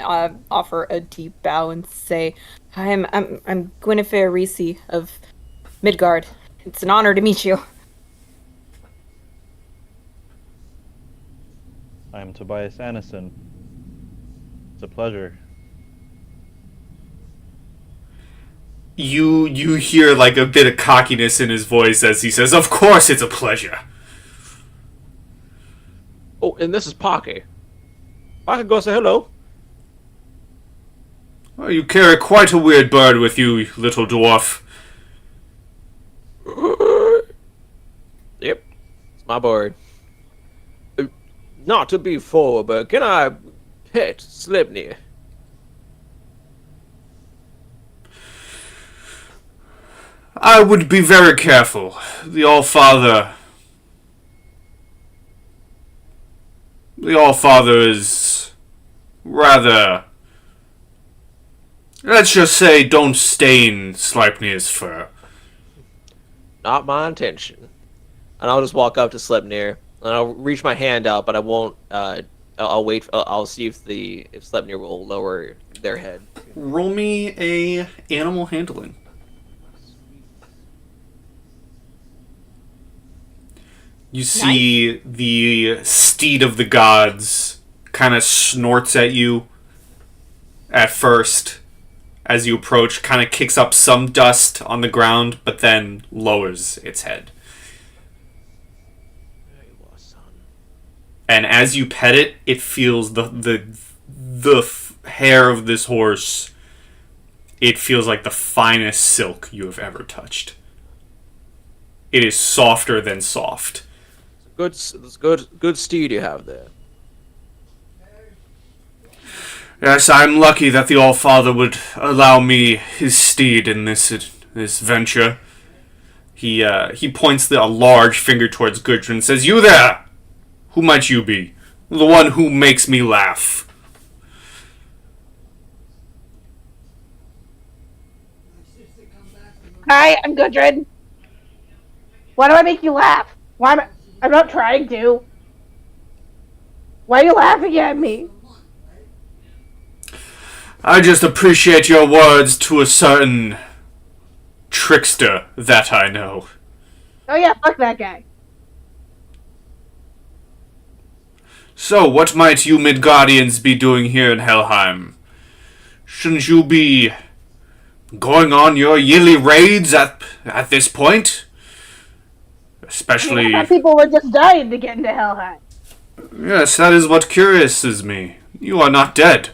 S5: offer a deep bow and say, I'm Guinevere Reese of Midgard. It's an honor to meet you.
S2: I'm Tobias Annison. It's a pleasure.
S1: You hear like a bit of cockiness in his voice as he says, "Of course it's a pleasure."
S4: Oh, and this is Pocky. Pocky, go say hello.
S1: Well, you carry quite a weird bird with you, little dwarf.
S4: Yep, it's my bird. Not to be forward, but can I pet Sleipnir?
S1: I would be very careful. The All-Father is rather... Let's just say don't stain Sleipnir's fur.
S4: Not my intention. And I'll just walk up to Sleipnir, and I'll reach my hand out, but I won't. I'll wait. I'll see if Sleipnir will lower their head.
S1: Roll me a animal handling. You see the steed of the gods kind of snorts at you at first as you approach, kind of kicks up some dust on the ground, but then lowers its head. And as you pet it, it feels the hair of this horse. It feels like the finest silk you have ever touched. It is softer than soft.
S4: Good steed you have there.
S1: Yes, I'm lucky that the All-Father would allow me his steed in this venture. He points a large finger towards Gudrun and says, "You there! Who might you be? The one who makes me laugh."
S3: Hi, I'm Gudrun. Why do I make you laugh? I'm not trying to. Why are you laughing at me?
S1: I just appreciate your words to a certain trickster that I know.
S3: Oh yeah, fuck that guy.
S1: So, what might you Midgardians be doing here in Helheim? Shouldn't you be going on your yearly raids at this point? Especially...
S3: I thought people were just dying to get into Helheim.
S1: Yes, that is what curiouses me. You are not dead.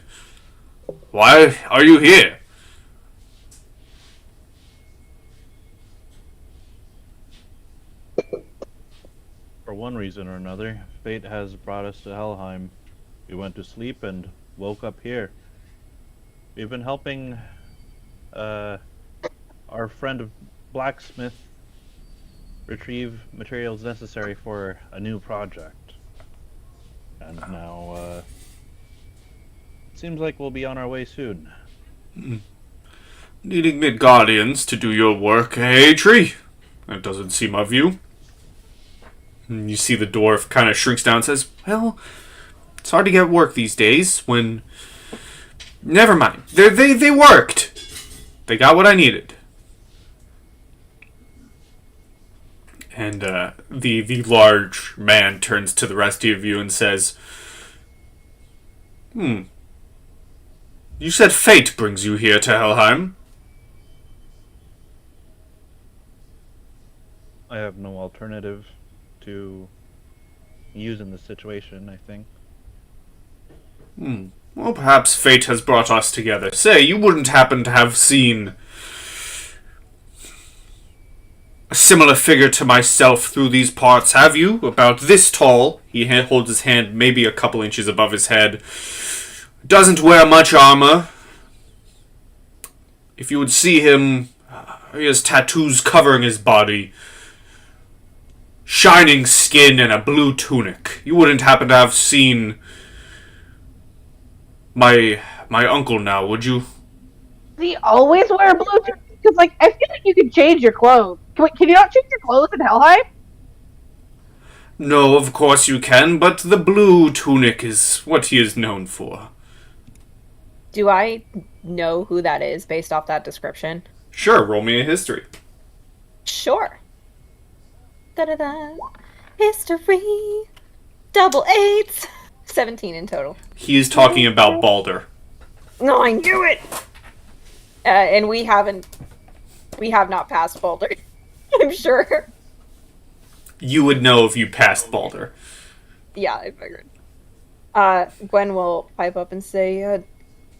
S1: Why are you here?
S2: For one reason or another, fate has brought us to Helheim. We went to sleep and woke up here. We've been helping our friend of blacksmith retrieve materials necessary for a new project. And now, it seems like we'll be on our way soon.
S1: Needing Midgardians to do your work, eh, Tree? That doesn't seem of you. And you see the dwarf kind of shrinks down and says, "Well, it's hard to get work these days when... Never mind. They worked. They got what I needed." And the large man turns to the rest of you and says, You said fate brings you here to Helheim?
S2: I have no alternative to use in this situation, I think.
S1: Well, perhaps fate has brought us together. Say, you wouldn't happen to have seen a similar figure to myself through these parts, have you? About this tall. He holds his hand maybe a couple inches above his head. Doesn't wear much armor. If you would see him, he has tattoos covering his body. Shining skin and a blue tunic. You wouldn't happen to have seen my uncle now, would you?
S3: Does he always wear a blue tunic? Because, like, I feel like you can change your clothes. Can you not change your clothes in Helheim?
S1: No, of course you can, but the blue tunic is what he is known for.
S5: Do I know who that is based off that description?
S1: Sure, roll me a history.
S5: Sure. Da-da-da. History. Double eights. 17 in total.
S1: He is talking about Balder.
S5: No, I knew it! And we have not passed Boulder. I'm sure.
S1: You would know if you passed Balder.
S5: Yeah, I figured. Gwen will pipe up and say,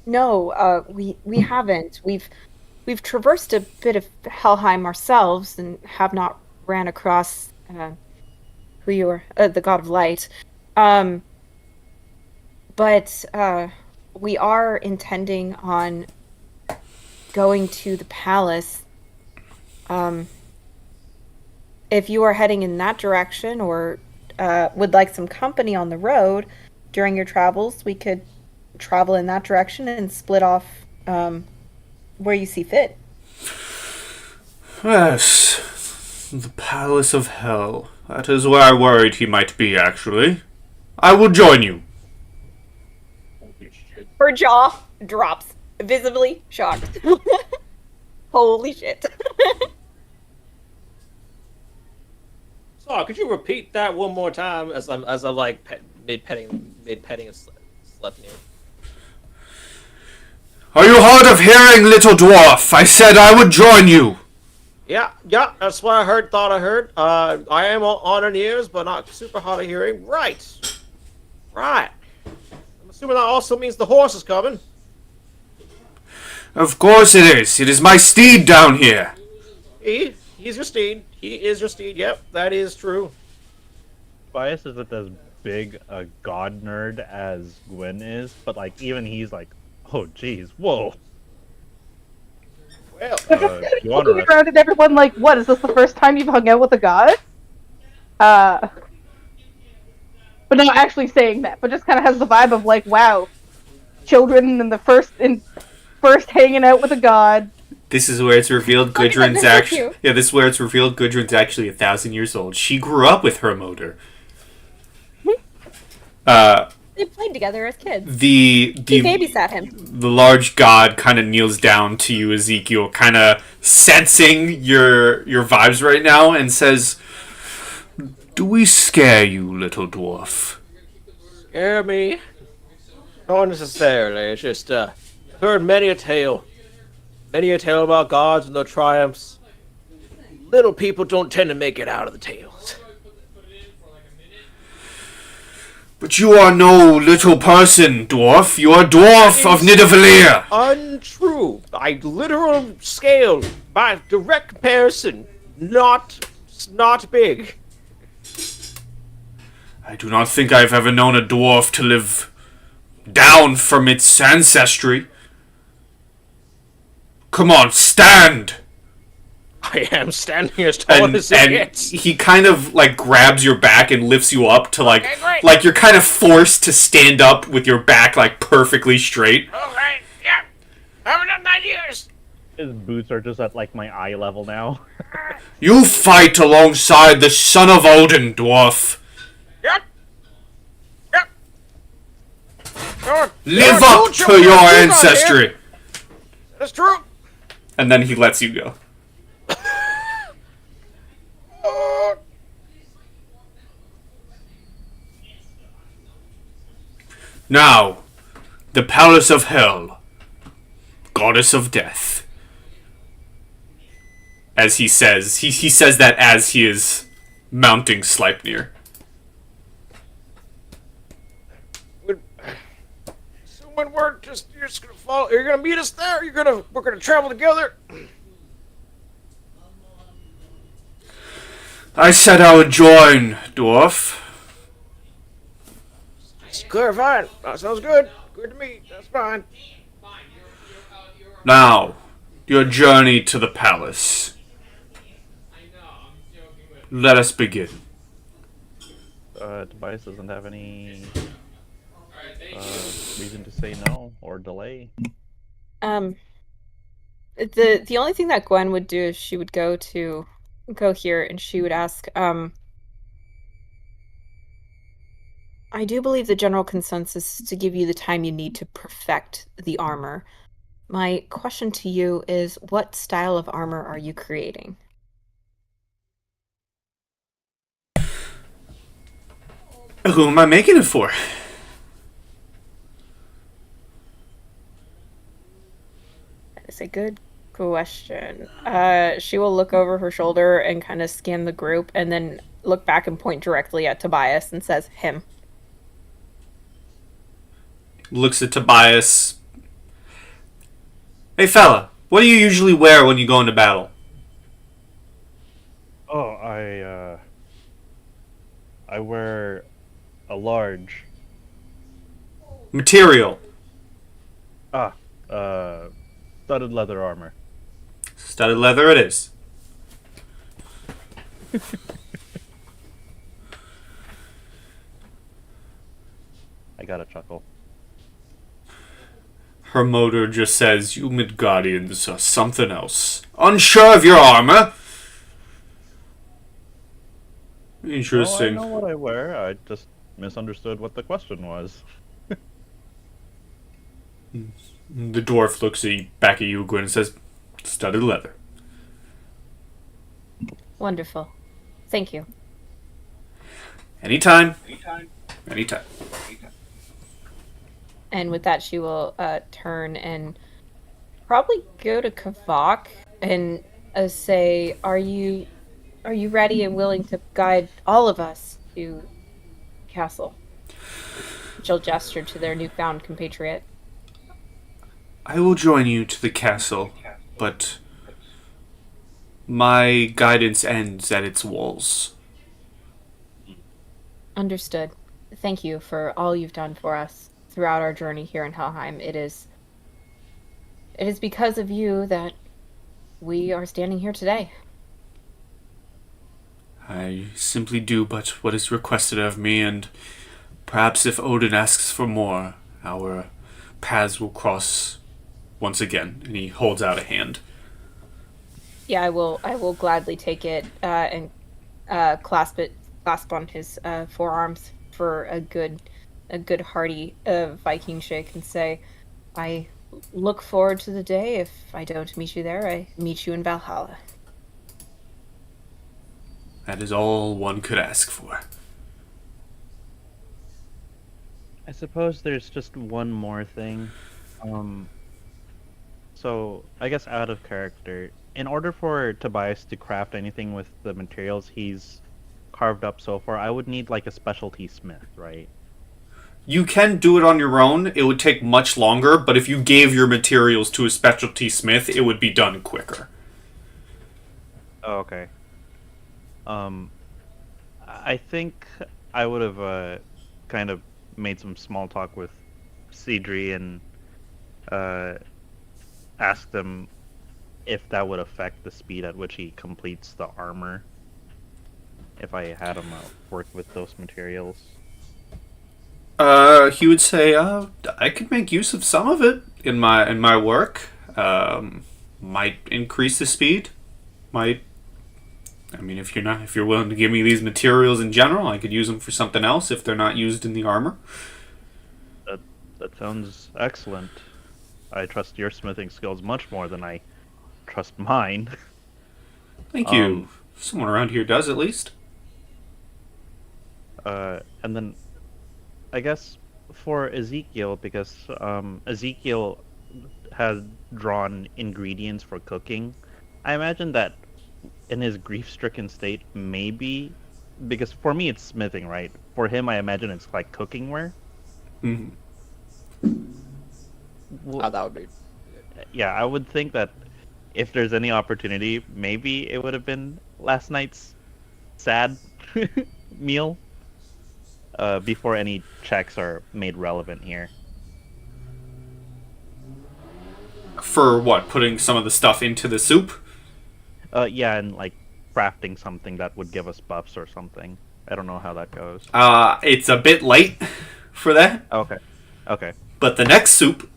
S5: no, we haven't. We've traversed a bit of Helheim ourselves and have not ran across who you are, the God of Light. But we are intending on going to the palace. If you are heading in that direction or would like some company on the road during your travels, we could travel in that direction and split off where you see fit.
S1: Yes, the Palace of Hell. That is where I worried he might be, actually. I will join you.
S5: Her jaw drops, visibly shocked. Holy shit.
S4: So, could you repeat that one more time as I'm like mid petting and slept near?
S1: Are you hard of hearing, little dwarf? I said I would join you.
S4: Yeah, that's what I thought I heard. I am on an ears, but not super hard of hearing. Right. I'm assuming that also means the horse is coming.
S1: Of course it is. It is my steed down here.
S4: He's your steed. He is your steed. Yep, that is true.
S2: Bias isn't as big a god nerd as Gwen is, but like even he's like, oh geez, whoa.
S4: Well,
S2: you want
S3: Looking around at everyone like, what, is this the first time you've hung out with a god? But not actually saying that, but just kind of has the vibe of like, wow, children in the first hanging out with a god.
S1: This is where it's revealed Gudrun's actually... Yeah, this is where it's revealed Gudrun's actually 1,000 years old. She grew up with Hermoder.
S5: They played together as kids.
S1: He
S5: babysat him.
S1: The large god kind of kneels down to you, Ezekiel, kind of sensing your vibes right now, and says, "Do we scare you, little dwarf?"
S4: Scare me? Not necessarily. It's just heard many a tale about gods and their triumphs. Little people don't tend to make it out of the tales.
S1: But you are no little person, dwarf. You are dwarf of Nidavellir.
S4: Untrue. By literal scale, by direct comparison, not big.
S1: I do not think I've ever known a dwarf to live down from its ancestry. Come on, stand!
S4: I am standing as tall as it gets.
S1: He kind of like grabs your back and lifts you up to like you're kind of forced to stand up with your back like perfectly straight.
S4: Alright, yeah. Haven't done 9 years.
S2: His boots are just at like my eye level now.
S1: You fight alongside the son of Odin, dwarf.
S4: Yep.
S1: Live up to your ancestry.
S4: That's true.
S1: And then he lets you go. Now, the Palace of Hell, Goddess of Death. As he says, he says that as he is mounting Sleipnir.
S4: So when you're just gonna follow. You're gonna meet us there. We're gonna travel together.
S1: I said I would join, dwarf.
S4: Good, fine. That sounds good. Good to me. That's fine.
S1: Now, your journey to the palace. Let us begin.
S2: Tobias doesn't have any reason to say no or delay.
S5: The only thing that Gwen would do is she would go here and she would ask, I do believe the general consensus is to give you the time you need to perfect the armor. My question to you is, what style of armor are you creating?
S1: Who am I making it for?
S5: That is a good question. She will look over her shoulder and kind of scan the group and then look back and point directly at Tobias and says, him.
S1: Looks at Tobias. Hey fella, what do you usually wear when you go into battle?
S2: Oh, I wear a large.
S1: Material.
S2: Studded leather armor.
S1: Studded leather it is.
S2: I got a chuckle.
S1: Her motor just says, you Midgardians are something else. Unsure of your armor? Interesting.
S2: Oh, I know what I wear. I just misunderstood what the question was.
S1: The dwarf looks back at you, Gwen, and says, studded leather.
S5: Wonderful. Thank you.
S1: Anytime.
S5: And with that, she will turn and probably go to Kavak and say, Are you ready and willing to guide all of us to castle? She'll gesture to their newfound compatriot.
S1: I will join you to the castle, but my guidance ends at its walls.
S5: Understood. Thank you for all you've done for us throughout our journey here in Helheim. It is because of you that we are standing here today.
S1: I simply do but what is requested of me, and perhaps if Odin asks for more, our paths will cross once again. And he holds out a hand.
S5: Yeah, I will gladly take it and clasp on his forearms for a good hearty Viking shake and say, I look forward to the day. If I don't meet you there, I meet you in Valhalla.
S1: That is all one could ask for.
S2: I suppose there's just one more thing. So, I guess out of character, in order for Tobias to craft anything with the materials he's carved up so far, I would need like a specialty smith, right?
S1: You can do it on your own. It would take much longer, but if you gave your materials to a specialty smith, it would be done quicker.
S2: Oh, okay. I think I would have kind of made some small talk with Cedri and asked him if that would affect the speed at which he completes the armor. If I had him work with those materials.
S1: He would say, I could make use of some of it in my work. Might increase the speed. Might. I mean, if you're willing to give me these materials in general, I could use them for something else if they're not used in the armor.
S2: That sounds excellent. I trust your smithing skills much more than I trust mine.
S1: Thank you. Someone around here does, at least.
S2: And then, I guess for Ezekiel, because Ezekiel has drawn ingredients for cooking, I imagine that in his grief-stricken state, maybe, because for me it's smithing, right? For him, I imagine it's like cooking ware.
S1: Mm-hmm.
S4: that would be.
S2: Yeah, I would think that if there's any opportunity, maybe it would have been last night's sad meal before any checks are made relevant here.
S1: For what? Putting some of the stuff into the soup?
S2: Yeah, and like crafting something that would give us buffs or something. I don't know how that goes.
S1: It's a bit late for that.
S2: Okay. Okay.
S1: But the next soup.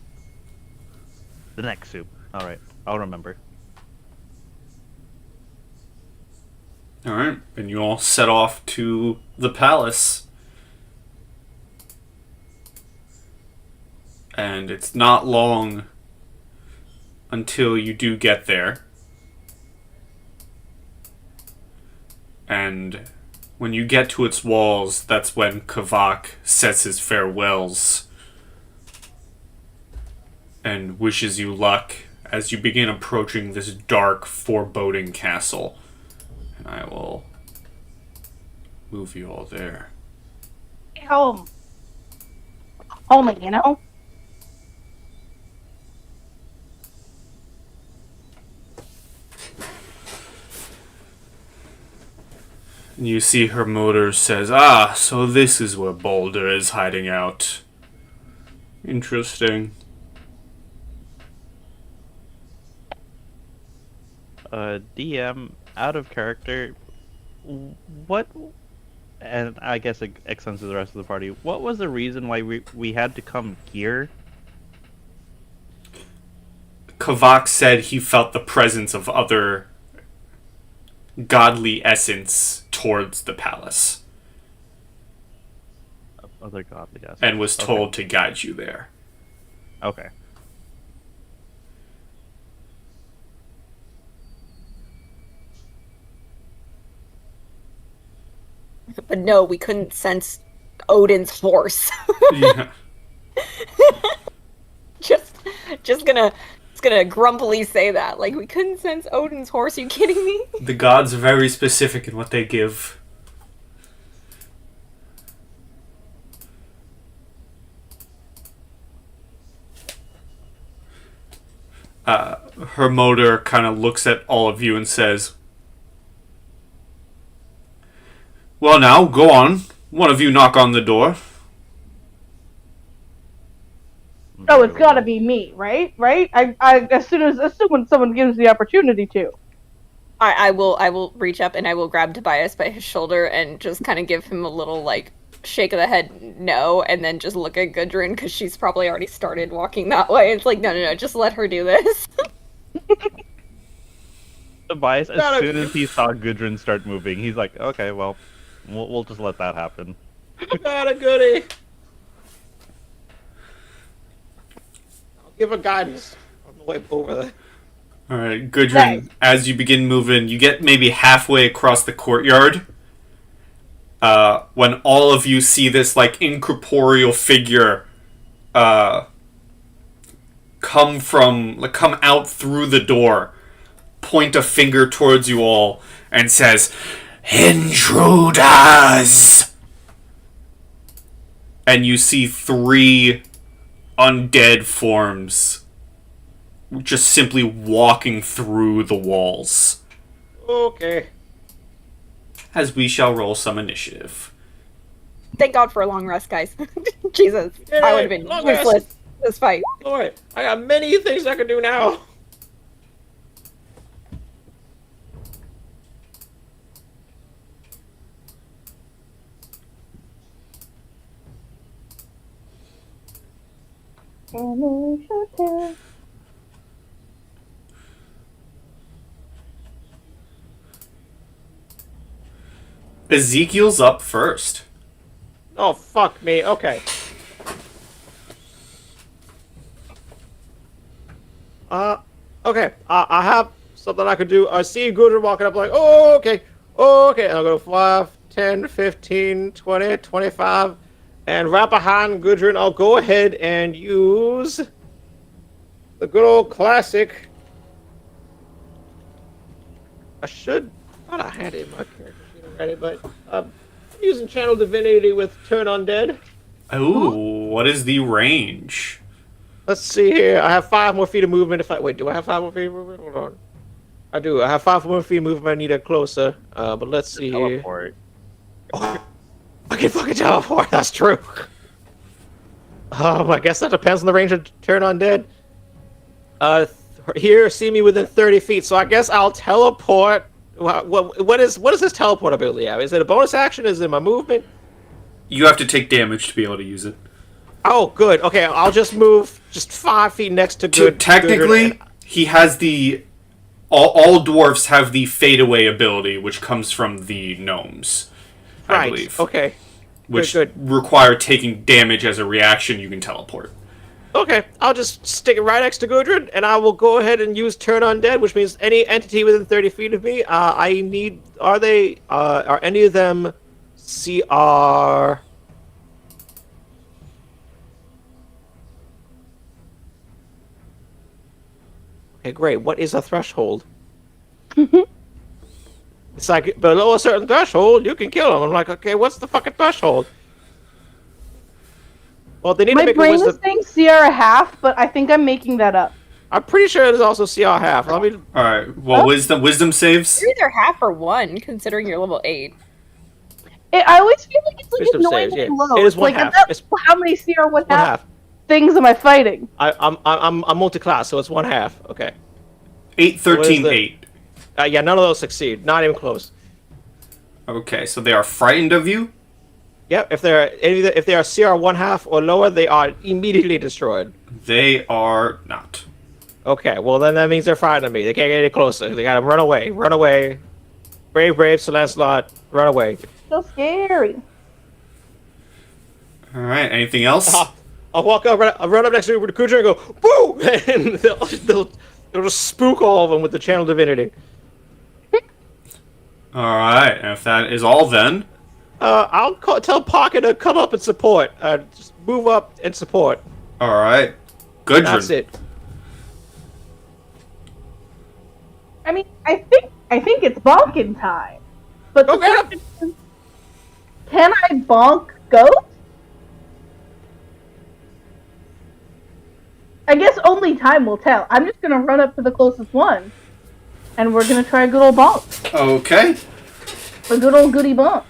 S2: The next soup. All right. I'll remember.
S1: All right, and you all set off to the palace. And it's not long until you do get there. And when you get to its walls, that's when Kavak says his farewells and wishes you luck as you begin approaching this dark, foreboding castle. And I will move you all there.
S3: Home, you know?
S1: And you see her motor says, "Ah, so this is where Boulder is hiding out. Interesting."
S2: DM, out of character, what, and I guess it extends to the rest of the party, what was the reason why we had to come here?
S1: Kavak said he felt the presence of other godly essence towards the palace
S2: Other godly aspects.
S1: and was told to guide you there.
S2: Okay.
S5: But no, we couldn't sense Odin's horse.
S1: Yeah.
S5: just gonna grumpily say that. Like, we couldn't sense Odin's horse. Are you kidding me?
S1: The gods are very specific in what they give. Her motor kind of looks at all of you and says, "Well, now, go on. One of you knock on the door."
S3: Oh, it's gotta be me, right? Right? As soon when someone gives the opportunity to.
S5: I will reach up and I will grab Tobias by his shoulder and just kind of give him a little, like, shake of the head no, and then just look at Gudrun because she's probably already started walking that way. It's like, no, just let her do this.
S2: Tobias, as soon as he saw Gudrun start moving, he's like, okay, well, we'll just let that happen.
S4: Not a goodie. I'll give her guidance on the way over there.
S1: Alright, Gudrun,
S3: Nice.
S1: as you begin moving, you get maybe halfway across the courtyard. When all of you see this, like, incorporeal figure come out through the door, point a finger towards you all, and says, "Intruders!" And you see 3 undead forms just simply walking through the walls.
S4: Okay.
S1: As we shall roll some initiative.
S5: Thank God for a long rest, guys. Jesus,
S4: Yay,
S5: I would have been
S4: long
S5: useless
S4: rest.
S5: this fight.
S4: Alright, I got many things I can do now.
S1: Ezekiel's up first.
S4: Oh, fuck me. Okay. Okay. I have something I could do. I see Gudrun walking up like, oh, okay. Oh, okay. And I'll go 5, 10, 15, 20, 25. And right behind Gudrun, I'll go ahead and use the good old classic. I should. I thought I had it in my character sheet already, but using Channel Divinity with Turn Undead.
S1: Ooh, what is the range?
S4: Let's see here. I have 5 more feet of movement. Wait, do I have 5 more feet of movement? Hold on. I do. I have 5 more feet of movement. I need it closer. But let's see here.
S2: Teleport.
S4: Oh, I can fucking teleport. That's true. I guess that depends on the range of turn undead. Here, see me within 30 feet. So I guess I'll teleport. What is this teleport ability have? Is it a bonus action? Is it my movement?
S1: You have to take damage to be able to use it.
S4: Oh, good. Okay, I'll just move just 5 feet next to good.
S1: Technically, he has the... All dwarves have the fade away ability, which comes from the gnomes, I believe.
S4: Okay.
S1: Which
S4: good.
S1: require taking damage as a reaction. You can teleport.
S4: Okay, I'll just stick it right next to Gudrun, and I will go ahead and use Turn Undead, which means any entity within 30 feet of me. Are any of them CR? Okay, great. What is a threshold? It's like, below a certain threshold, you can kill them. I'm like, okay, what's the fucking threshold? Well, they need to
S3: My
S4: make a
S3: brain is
S4: wisdom...
S3: saying CR half, but I think I'm making that up.
S4: I'm pretty sure it is also CR half. Let me...
S1: Alright, well, wisdom saves?
S5: You're either half or 1, considering you're level 8.
S3: I always feel like it's like
S4: Wisdom
S3: annoyingly
S4: saves, yeah.
S3: low.
S4: It is one
S3: like,
S4: half.
S3: that's-
S4: It's
S3: how many CR
S4: one
S3: half
S4: half.
S3: things am I fighting?
S4: I'm multi-class, so it's 1/2. Okay.
S1: 8, 13,
S4: What is
S1: 8.
S4: Yeah, none of those succeed. Not even close.
S1: Okay, so they are frightened of you?
S4: Yep. If they are CR 1/2 or lower, they are immediately destroyed.
S1: They are not.
S4: Okay. Well, then that means they're frightened of me. They can't get any closer. They gotta run away. Run away. Brave, Sir Lancelot. Run away.
S3: So scary.
S1: Alright, anything else?
S4: I'll walk up. I'll run up next to Kudra and go boo, and they'll just spook all of them with the channel divinity.
S1: Alright, and if that is all then...
S4: I'll tell Pocket to come up and support. Just move up and support.
S1: Alright. Gudrun.
S4: That's it.
S3: I mean, I think it's bonking time. But the
S4: Okay.
S3: question is, can I bonk goat? I guess only time will tell. I'm just gonna run up to the closest one, and we're gonna try a good old bonk.
S1: Okay.
S3: A good old goody bonk.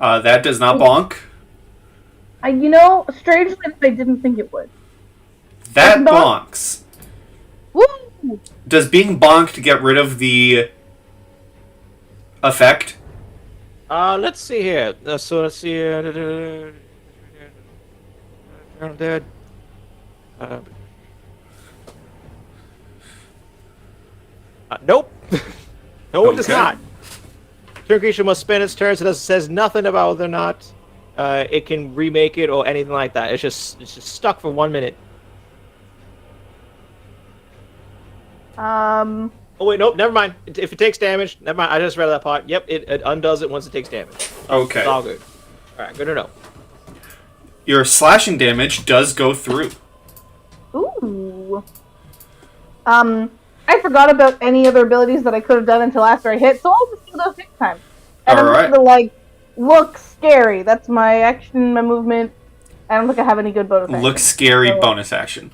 S1: That does not bonk.
S3: Strangely, I didn't think it would.
S1: That
S3: Doesn't bonk?
S1: bonks.
S3: Woo!
S1: Does being bonked get rid of the effect?
S4: Let's see here. So let's see here. Dead. Nope. No, it does
S1: Okay.
S4: not. Turn creature must spend its turn, so it says nothing about whether or not it can remake it or anything like that. It's just stuck for 1 minute. Oh wait, nope, never mind. If it takes damage, never mind. I just read that part. Yep, it undoes it once it takes damage.
S1: Okay.
S4: It's all good. All right, good to know.
S1: Your slashing damage does go through.
S3: Ooh. I forgot about any other abilities that I could have done until after I hit, so I'll just do those next time. And I'm
S1: Alright.
S3: gonna look scary. That's my action, my movement. I don't think I have any good bonus action.
S1: Look scary
S3: So-
S1: bonus action.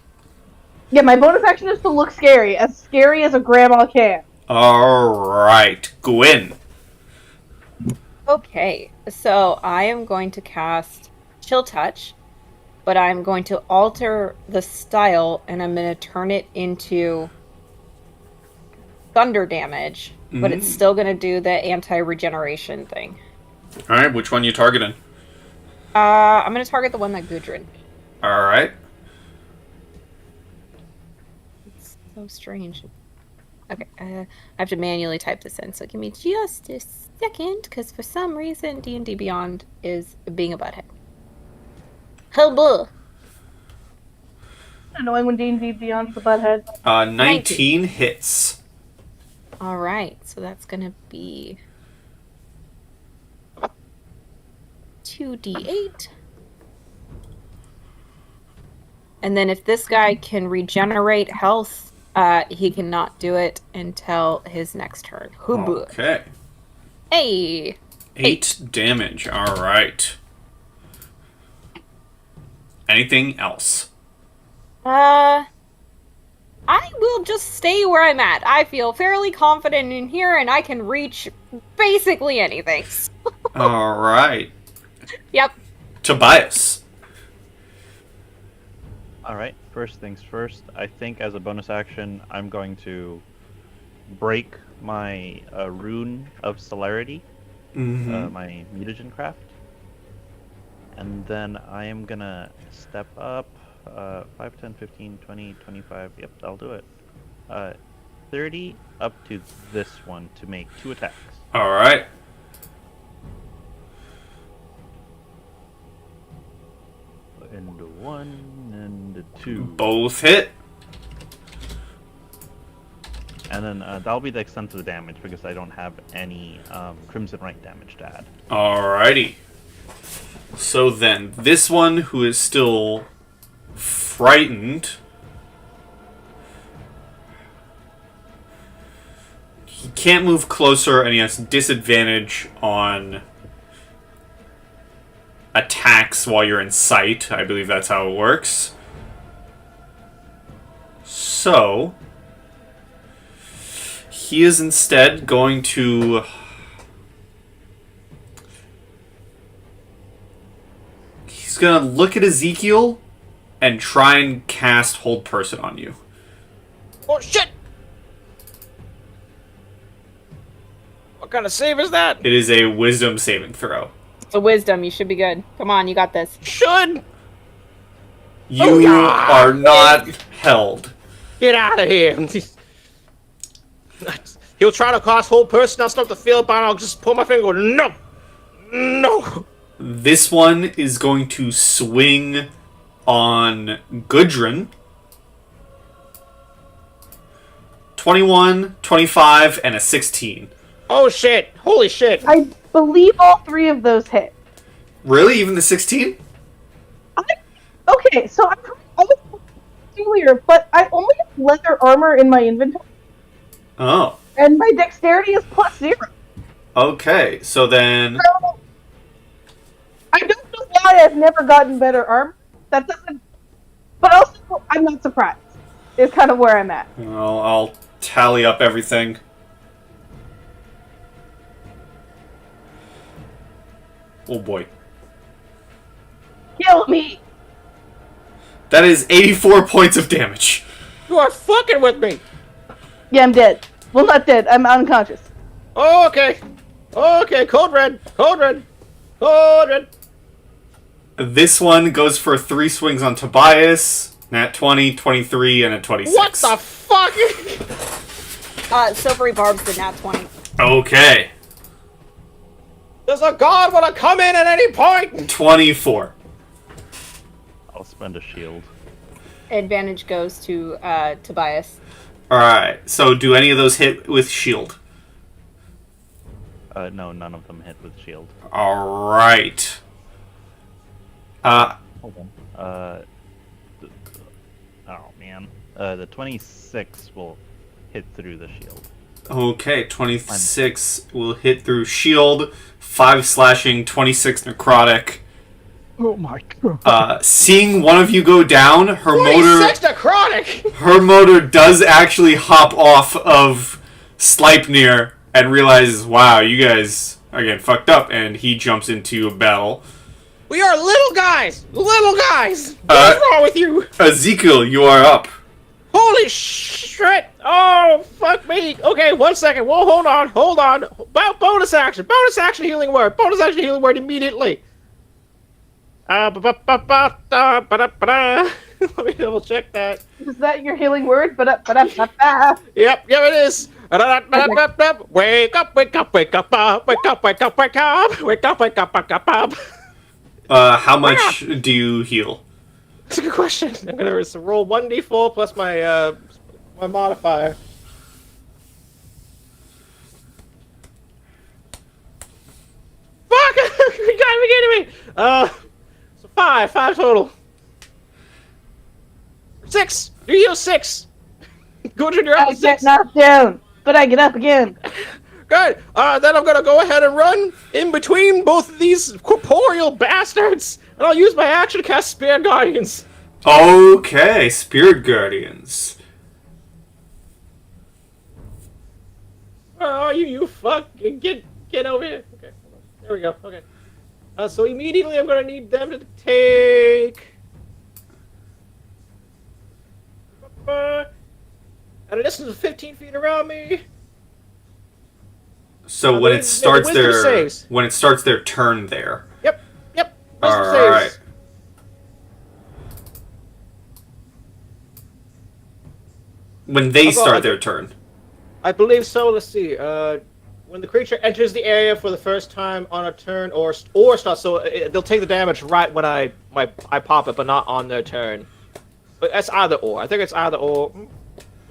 S3: Yeah, my bonus action is to look scary as a grandma can.
S1: Alright. Gwyn.
S5: Okay, so I am going to cast Chill Touch, but I'm going to alter the style and I'm going to turn it into thunder damage, but it's still going to do the anti-regeneration thing.
S1: Alright, which one you targeting?
S5: I'm going to target the one that Gudrun.
S1: Alright.
S5: It's so strange. Okay, I have to manually type this in, so give me just a second, because for some reason D&D Beyond is being a butthead. Hello.
S3: Annoying when D&D Beyond's the butthead.
S1: 19 hits.
S5: All right, so that's gonna be 2d8. And then if this guy can regenerate health, he cannot do it until his next turn. Hubu.
S1: Okay.
S5: Hey!
S1: 8 damage. Alright. Anything else?
S5: I will just stay where I'm at. I feel fairly confident in here, and I can reach basically anything.
S1: All right.
S5: Yep.
S1: Tobias.
S2: Alright, first things first. I think as a bonus action, I'm going to break my rune of celerity, my mutagen craft. And then I am gonna step up 5, 10, 15, 20, 25. Yep, I'll do it. 30 up to this one to make 2 attacks.
S1: All right.
S2: And 1 and 2.
S1: Both hit.
S2: And then that'll be the extent of the damage because I don't have any Crimson Right damage to add.
S1: Alrighty. So then, this one who is still frightened, he can't move closer and he has disadvantage on attacks while you're in sight. I believe that's how it works. So he is instead going to he's gonna look at Ezekiel and try and cast Hold Person on you.
S4: Oh shit! What kind of save is that?
S1: It is a Wisdom saving throw.
S5: It's a wisdom. You should be good. Come on, you got this.
S4: Should
S1: You are not held.
S4: get out of here. He'll try to cast Hold Person. I'll start to feel it, but I'll just pull my finger. And go, no.
S1: This one is going to swing on Gudrun. 21, 25, and a 16.
S4: Oh shit! Holy shit!
S3: I believe all 3 of those hit.
S1: Really? Even the 16?
S3: Okay, so I was earlier, but I only have leather armor in my inventory,
S1: Oh.
S3: and my dexterity is +0.
S1: Okay, so then...
S3: So, I don't know why I've never gotten better armor. That doesn't... But also, I'm not surprised. Is kind of where I'm at.
S1: Well, I'll tally up everything. Oh boy.
S3: Kill me!
S1: That is 84 points of damage.
S4: You are fucking with me.
S3: Yeah, I'm dead. Well, not dead. I'm unconscious.
S4: Oh, okay. Okay, code red. Code red. Code red.
S1: This one goes for 3 swings on Tobias. Nat 20, 23, and a 26.
S4: What the fuck?
S5: Silvery Barb's the nat 20.
S1: Okay.
S4: Does a god want to come in at any point?
S1: 24.
S2: I'll spend a shield.
S5: Advantage goes to Tobias.
S1: Alright, so do any of those hit with shield?
S2: No, none of them hit with shield.
S1: Alright.
S2: Hold on. Oh man. The 26 will hit through the shield.
S1: Okay, 26 will hit through shield, 5 slashing, 26 necrotic.
S2: Oh my god.
S1: Seeing one of you go down, her motor
S4: necrotic!
S1: does actually hop off of Sleipnir and realizes, wow, you guys are getting fucked up, and he jumps into a battle.
S4: We are little guys! Little guys! What's wrong with you?
S1: Ezekiel, you are up.
S4: Holy shit! Oh, fuck me! Okay, 1 second. Whoa, hold on. Bonus action healing word. Bonus action healing word immediately. Let me double check that.
S3: Is that your healing word? But
S4: Yep, it is. Wake up, wake up, wake up, wake up, wake up, wake up, wake up, wake up, wake up.
S1: How much do you heal?
S4: That's a good question. I'm gonna roll 1d4 plus my my modifier. Fuck! You got me kidding me. So 5 total. 6. You heal 6. Go to your
S3: I
S4: up 6.
S3: get knocked down, but I get up again.
S4: Good. Then I'm gonna go ahead and run in between both of these corporeal bastards. And I'll use my action to cast Spear Guardians.
S1: Okay, Spirit Guardians.
S4: Where are you, you fuck? Get over here. Okay, hold on. There we go. Okay. So immediately I'm gonna need them to take... at a distance of 15 feet around me.
S1: So when it starts
S4: wisdom saves.
S1: their turn there.
S4: Yep. Wisdom
S1: All
S4: saves.
S1: right. When they start their turn.
S4: I believe so. Let's see. When the creature enters the area for the first time on a turn, or starts, so they'll take the damage right when I pop it, but not on their turn. But that's either or. I think it's either or. When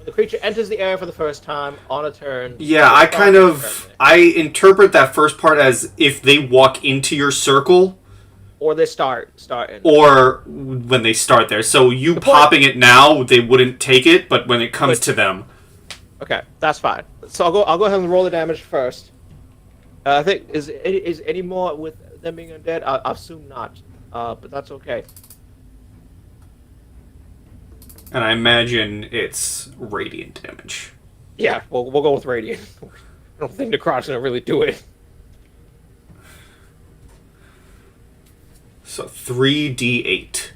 S4: the creature enters the area for the first time on a turn.
S1: Yeah, I interpret that first part as if they walk into your circle.
S4: Or they start in.
S1: Or when they start there. So you popping it now, they wouldn't take it, but when it comes to them.
S4: Okay, that's fine. So I'll go ahead and roll the damage first. I think is any more with them being undead? I assume not. But that's okay.
S1: And I imagine it's radiant damage.
S4: Yeah, we'll go with radiant. I don't think Necrot's gonna really do it.
S1: So 3d8.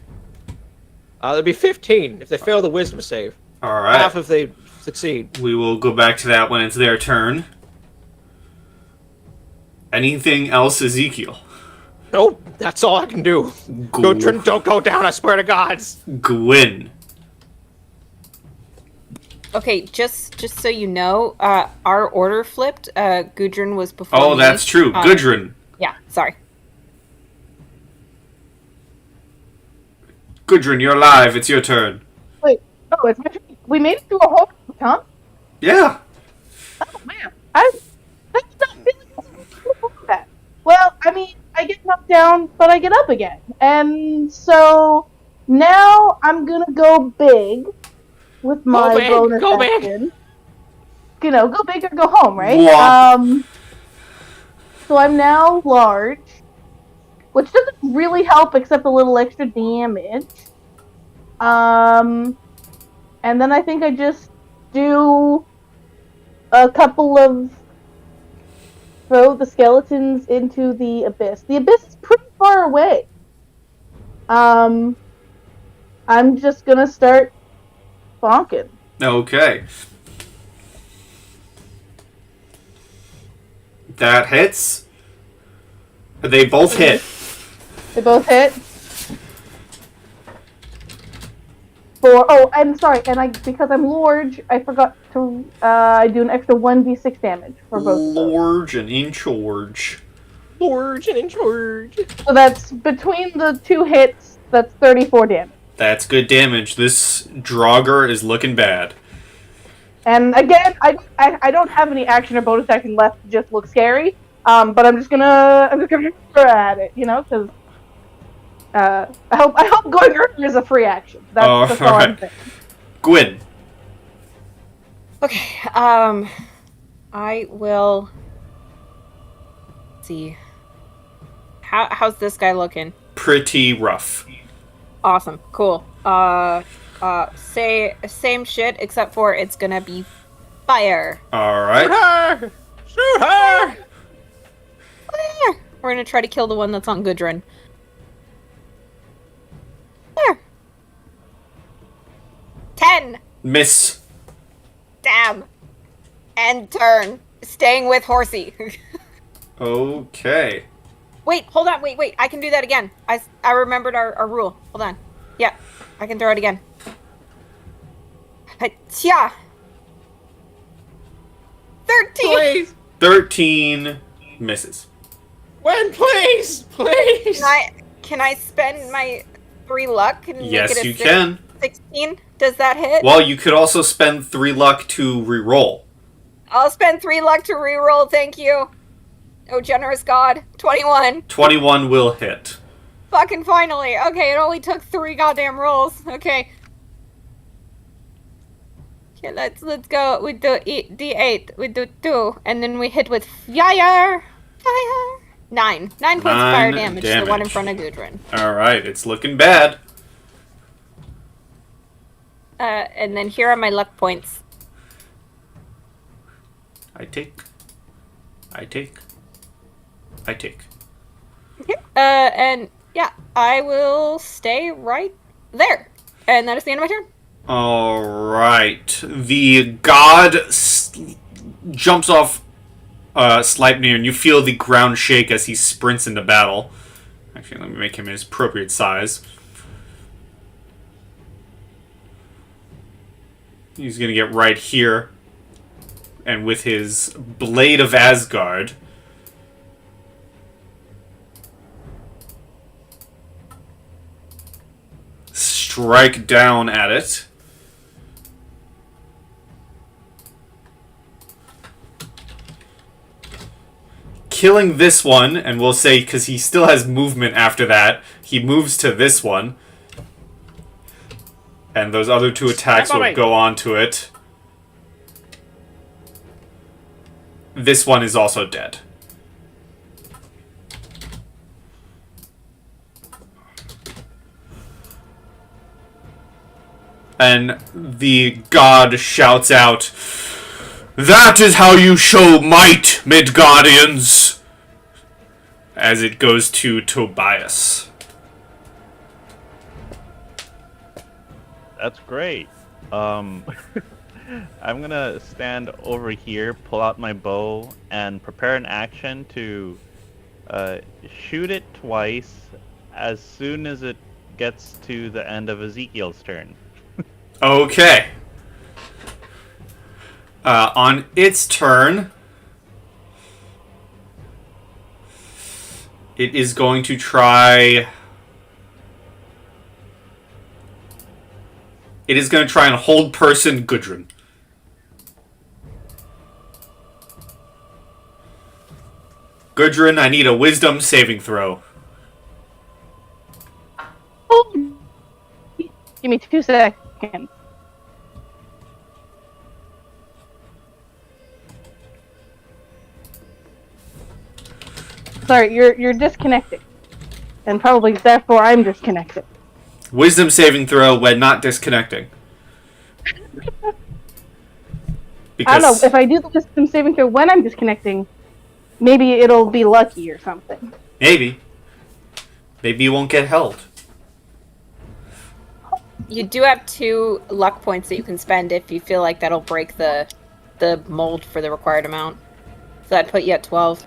S4: It'll be 15 if they fail the wisdom save.
S1: All right.
S4: Half if they succeed.
S1: We will go back to that when it's their turn. Anything else, Ezekiel?
S4: Nope, that's all I can do. Gudrun, don't go down, I swear to gods.
S1: Gwyn.
S5: Okay, just so you know, our order flipped. Gudrun was before
S1: Oh,
S5: me.
S1: that's true. Gudrun.
S5: Yeah, sorry.
S1: Gudrun, you're alive. It's your turn.
S3: Wait, oh, it's my turn. We made it through a whole huh?
S1: Yeah.
S3: Oh man, that's not feeling that. Well, I mean, I get knocked down, but I get up again, and so now I'm gonna go big with my bonus action. You know, go big or go home, right?
S1: Womp.
S3: So I'm now large, which doesn't really help except a little extra damage. And then I think I just do a couple of throw the skeletons into the abyss. The abyss is pretty far away. I'm just gonna start bonking.
S1: Okay. That hits. They both hit.
S3: They both hit. I'm sorry, and because I'm large, I forgot to I do an extra 1d6 damage for both.
S1: Large and in charge.
S4: Large and in charge.
S3: So that's between the two hits. That's 34 damage.
S1: That's good damage. This Draugr is looking bad.
S3: And again, I don't have any action or bonus action left to just look scary. But I'm just gonna throw at it, you know, because I hope going earlier is a free action. That's all I'm saying.
S1: Gwyn.
S5: Okay, I will see. How's this guy looking?
S1: Pretty rough.
S5: Awesome, cool. Same shit, except for it's gonna be fire.
S1: Alright.
S4: Shoot her!
S5: We're gonna try to kill the one that's on Gudrun. There. 10.
S1: Miss.
S5: Damn. End turn. Staying with Horsey.
S1: Okay.
S5: Wait, hold on. Wait. I can do that again. I remembered our rule. Hold on. Yeah, I can throw it again. Tja. 13.
S4: Please.
S1: 13 misses.
S4: When, please!
S5: Can I spend my 3 luck and
S1: Yes,
S5: make it a
S1: you can.
S5: 16? Does that hit?
S1: Well, you could also spend 3 luck to reroll.
S5: I'll spend 3 luck to reroll, thank you. Oh, generous God. 21.
S1: 21 will hit.
S5: Fucking finally. Okay, it only took 3 goddamn rolls. Okay. Okay, let's go. We do D8. We do 2. And then we hit with fire. Fire. 9. 9 points of fire damage to the one in front of Gudrun.
S1: Alright, it's looking bad.
S5: And then here are my luck points.
S1: I take.
S5: And yeah, I will stay right there. And that is the end of my turn.
S1: Alright. The god jumps off Sleipnir, and you feel the ground shake as he sprints into battle. Actually, let me make him his appropriate size. He's gonna get right here. And with his Blade of Asgard, strike down at it. Killing this one, and we'll say, because he still has movement after that, he moves to this one. And those other 2 attacks will go on to it. This one is also dead. And the god shouts out, "That is how you show might, Midgardians!" As it goes to Tobias.
S2: That's great. I'm gonna stand over here, pull out my bow, and prepare an action to shoot it twice as soon as it gets to the end of Ezekiel's turn.
S1: Okay. On its turn, it is going to try... It is going to try and hold person Gudrun. Gudrun, I need a wisdom saving throw.
S3: Oh. Give me 2 seconds. Sorry, you're disconnected. And probably therefore I'm disconnected.
S1: Wisdom saving throw when not disconnecting.
S3: I don't know, if I do the wisdom saving throw when I'm disconnecting, maybe it'll be lucky or something.
S1: Maybe. Maybe you won't get held.
S5: You do have 2 luck points that you can spend if you feel like that'll break the mold for the required amount. So that'd put you at 12.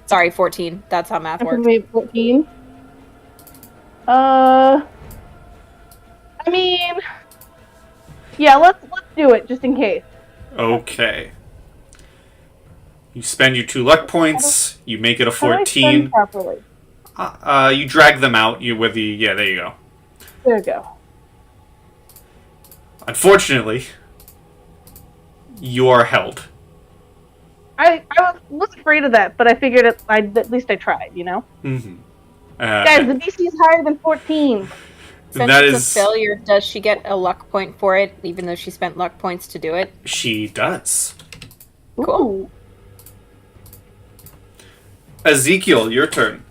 S5: Sorry, 14. That's how math works.
S3: 14. I mean, yeah, let's do it just in case.
S1: Okay. You spend your 2 luck points. You make it a
S3: How do I
S1: 14.
S3: spend properly?
S1: You drag them out. There you go.
S3: There we go.
S1: Unfortunately, you are held.
S3: I was afraid of that, but I figured at least I tried, you know?
S1: Mm-hmm.
S3: Guys, the DC is higher than 14.
S5: Since
S1: that
S5: it's
S1: is...
S5: a failure, does she get a luck point for it, even though she spent luck points to do it?
S1: She does.
S5: Cool.
S3: Ooh.
S1: Ezekiel, your turn.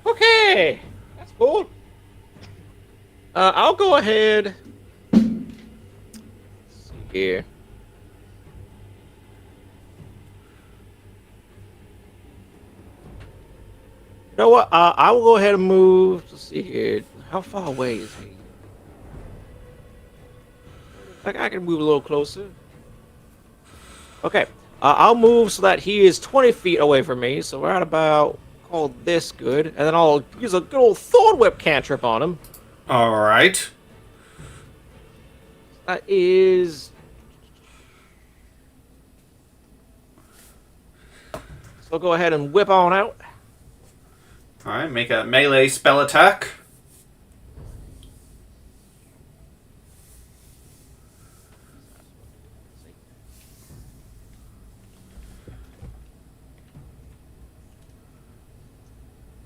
S4: Okay, that's cool. I'll go ahead. Let's see here. You know what? I will go ahead and move. Let's see here. How far away is he? I can move a little closer. Okay. I'll move so that he is 20 feet away from me. So we're at about, call this good. And then I'll use a good old Thorn Whip cantrip on him.
S1: Alright.
S4: That is... So go ahead and whip on out.
S1: Alright, make a melee spell attack.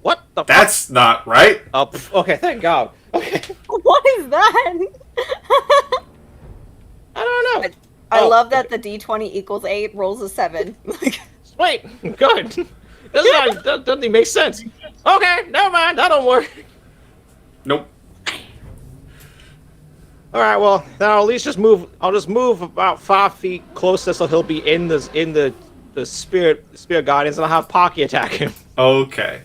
S4: What the
S1: That's not right.
S4: fuck? Oh, okay, thank God. Okay.
S5: What is that?
S4: I don't know.
S5: I love that the d20 equals 8 rolls a 7.
S4: Sweet. Good. doesn't even make sense. Okay, never mind. That don't work.
S1: Nope.
S4: All right, well, then I'll at least just move. I'll just move about 5 feet closer, so he'll be in the spirit guardians, and I'll have Pocky attack him.
S1: Okay.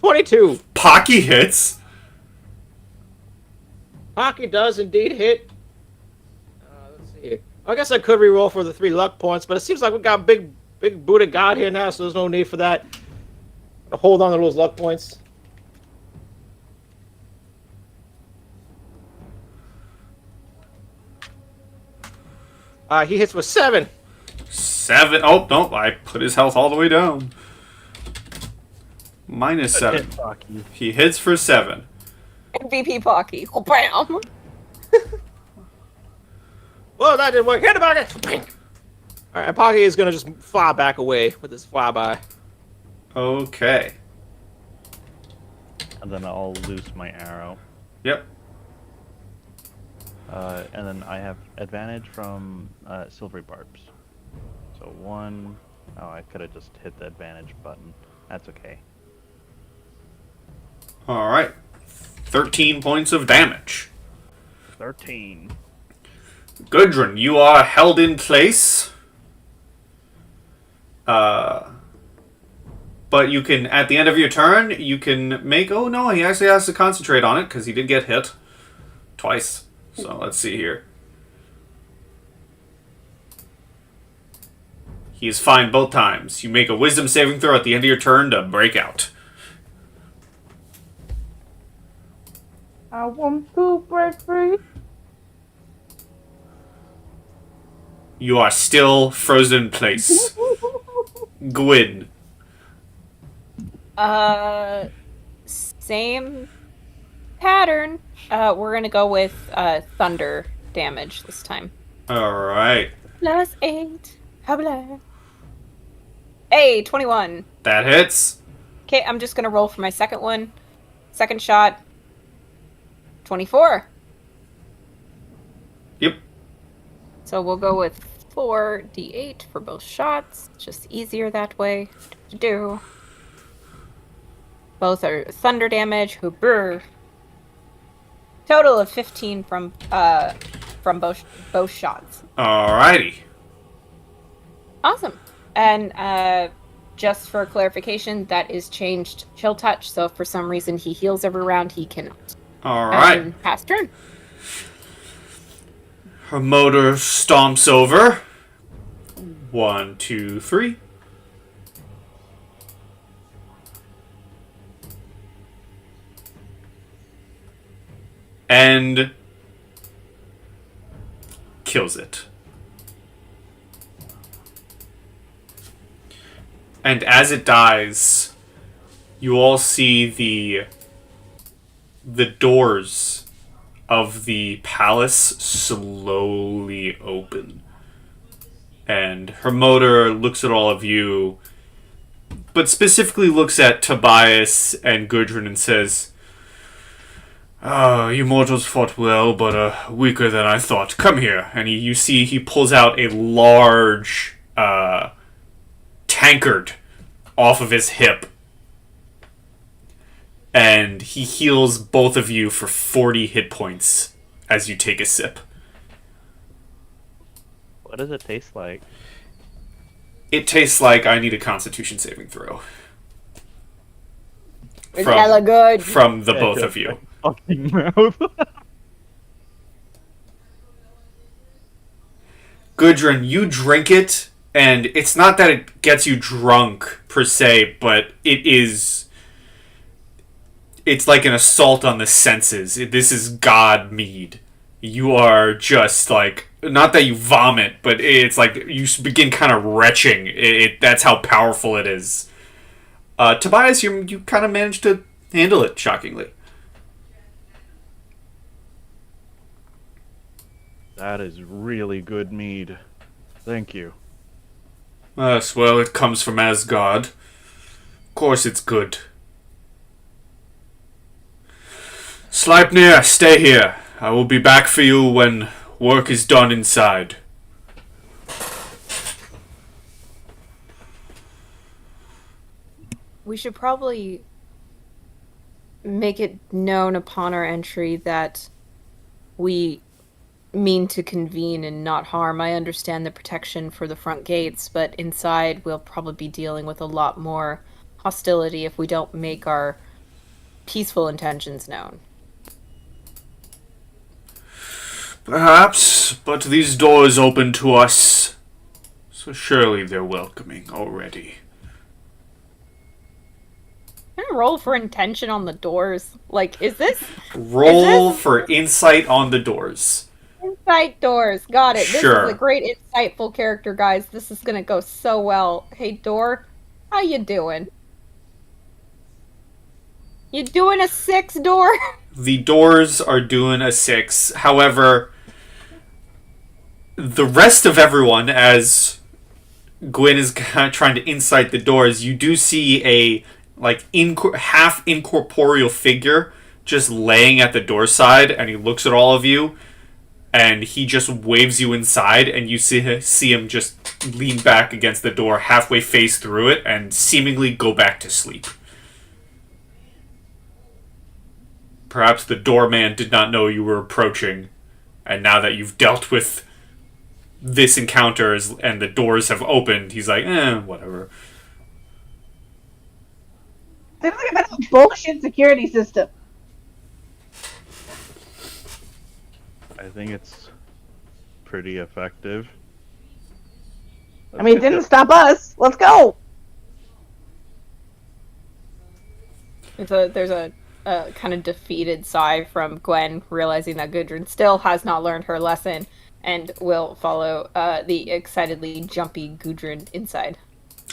S4: $22.
S1: Pocky hits.
S4: Pocky does indeed hit. Let's see here. I guess I could reroll for the 3 luck points, but it seems like we got big booted god here now, so there's no need for that. I'll hold on to those luck points. He hits with 7.
S1: 7. Oh, no, I put his health all the way down. Minus 7. He hits for 7.
S5: MVP Pocky. Oh, bam!
S4: Well, that didn't work. Hit him back. Alright, Pocky is gonna just fly back away with his flyby.
S1: Okay.
S2: And then I'll loose my arrow.
S1: Yep.
S2: And then I have advantage from silvery barbs. So 1. Oh, I could have just hit the advantage button. That's okay.
S1: Alright. 13 points of damage.
S2: 13.
S1: Gudrun, you are held in place. But you can, at the end of your turn, you can make... Oh, no, he actually has to concentrate on it, because he did get hit. Twice. So, let's see here. He is fine both times. You make a wisdom saving throw at the end of your turn to break out.
S3: I want to break free.
S1: You are still frozen in place. Gwyn.
S5: Same pattern. We're gonna go with thunder damage this time.
S1: Alright.
S5: +8. Habla. Hey, 21.
S1: That hits.
S5: Okay, I'm just gonna roll for my second one. Second shot. 24.
S1: Yep.
S5: So we'll go with 4d8 for both shots. Just easier that way to do. Both are thunder damage. Hooper. Total of 15 from both shots.
S1: Alrighty.
S5: Awesome. And just for clarification, that is changed chill touch. So if for some reason he heals every round, he cannot.
S1: Alright.
S5: Pass turn.
S1: Her motor stomps over. 1, 2, 3. And kills it. And as it dies, you all see the doors of the palace slowly open. And her motor looks at all of you, but specifically looks at Tobias and Gudrun and says, you mortals fought well, but weaker than I thought. Come here. And you see he pulls out a large tankard off of his hip. And he heals both of you for 40 hit points as you take a sip.
S2: What does it taste like?
S1: It tastes like I need a Constitution saving throw.
S5: It's hella good.
S1: From the both of you.
S2: Fucking mouth.
S1: Gudrun, you drink it, and it's not that it gets you drunk, per se, but it's like an assault on the senses. This is God mead. You are just like, not that you vomit, but it's like you begin kind of retching. That's how powerful it is. Tobias, you kind of managed to handle it, shockingly.
S2: That is really good mead. Thank you.
S1: Yes, well, it comes from Asgard. Of course it's good. Sleipnir, stay here. I will be back for you when Work is done inside.
S5: We should probably make it known upon our entry that we mean to convene and not harm. I understand the protection for the front gates, but inside we'll probably be dealing with a lot more hostility if we don't make our peaceful intentions known.
S1: Perhaps, but these doors open to us, so surely they're welcoming already.
S5: Can I roll for intention on the doors? Like, is this
S1: Roll for insight on the doors.
S5: insight doors? Got it. This
S1: Sure.
S5: is a great insightful character, guys. This is gonna go so well. Hey, door, how you doing? You doing a 6, door?
S1: The doors are doing a 6. However, the rest of everyone, as Gwen is kind of trying to insight the doors, you do see a half incorporeal figure just laying at the door side, and he looks at all of you, and he just waves you inside, and you see him just lean back against the door, halfway face through it, and seemingly go back to sleep. Perhaps the doorman did not know you were approaching, and now that you've dealt with this encounter and the doors have opened, he's like, whatever.
S3: Seems like a bullshit security system.
S2: I think it's pretty effective.
S3: I mean, it didn't stop us. Let's go.
S5: There's a kind of defeated sigh from Gwen, realizing that Gudrun still has not learned her lesson, and will follow the excitedly jumpy Gudrun inside.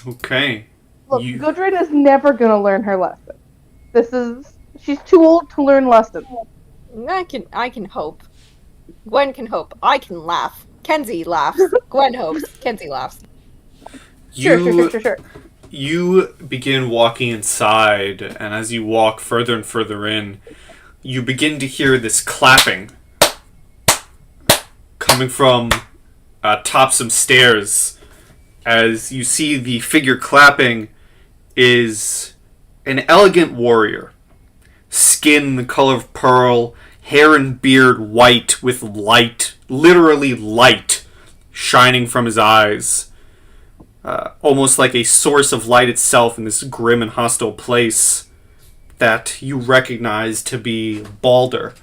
S1: Okay.
S3: Look, Gudrun is never gonna learn her lesson. She's too old to learn lessons.
S5: I can hope. Gwen can hope. I can laugh. Kenzie laughs. Gwen hopes. Kenzie laughs.
S3: Sure.
S1: You begin walking inside, and as you walk further and further in, you begin to hear this clapping coming from atop some stairs. As you see, the figure clapping is an elegant warrior. Skin the color of pearl, hair and beard white with light, literally light, shining from his eyes. Almost like a source of light itself in this grim and hostile place that you recognize to be Balder.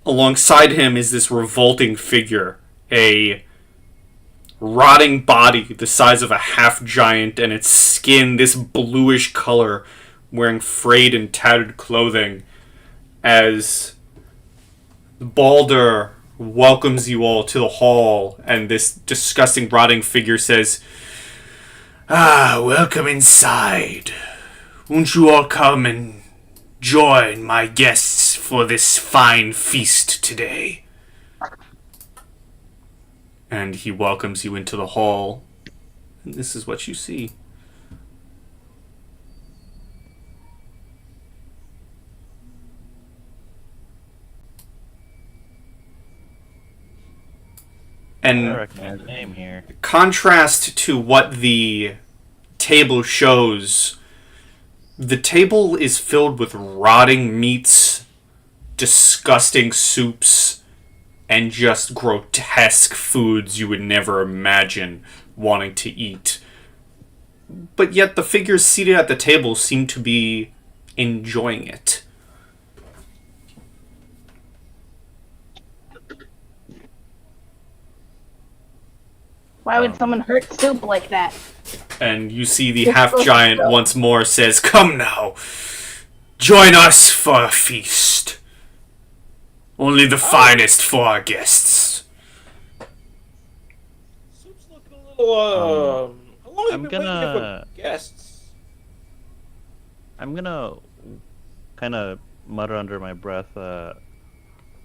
S1: Alongside him is this revolting figure, a rotting body the size of a half-giant, and its skin this bluish color, wearing frayed and tattered clothing, as Balder welcomes you all to the hall, and this disgusting rotting figure says, welcome inside. Won't you all come and join my guests for this fine feast today? And he welcomes you into the hall, and this is what you see. And
S2: I recognize the name here.
S1: contrast to what the table shows, the table is filled with rotting meats, disgusting soups, and just grotesque foods you would never imagine wanting to eat. But yet the figures seated at the table seem to be enjoying it.
S3: Why would someone hurt soup like that?
S1: And you see the half-giant once more says, "Come now, join us for a feast. Only the finest for our guests."
S4: Soup's looking a little, how long have
S2: I'm
S4: you been waiting here
S2: gonna-
S4: for guests?
S2: I'm gonna kind of mutter under my breath,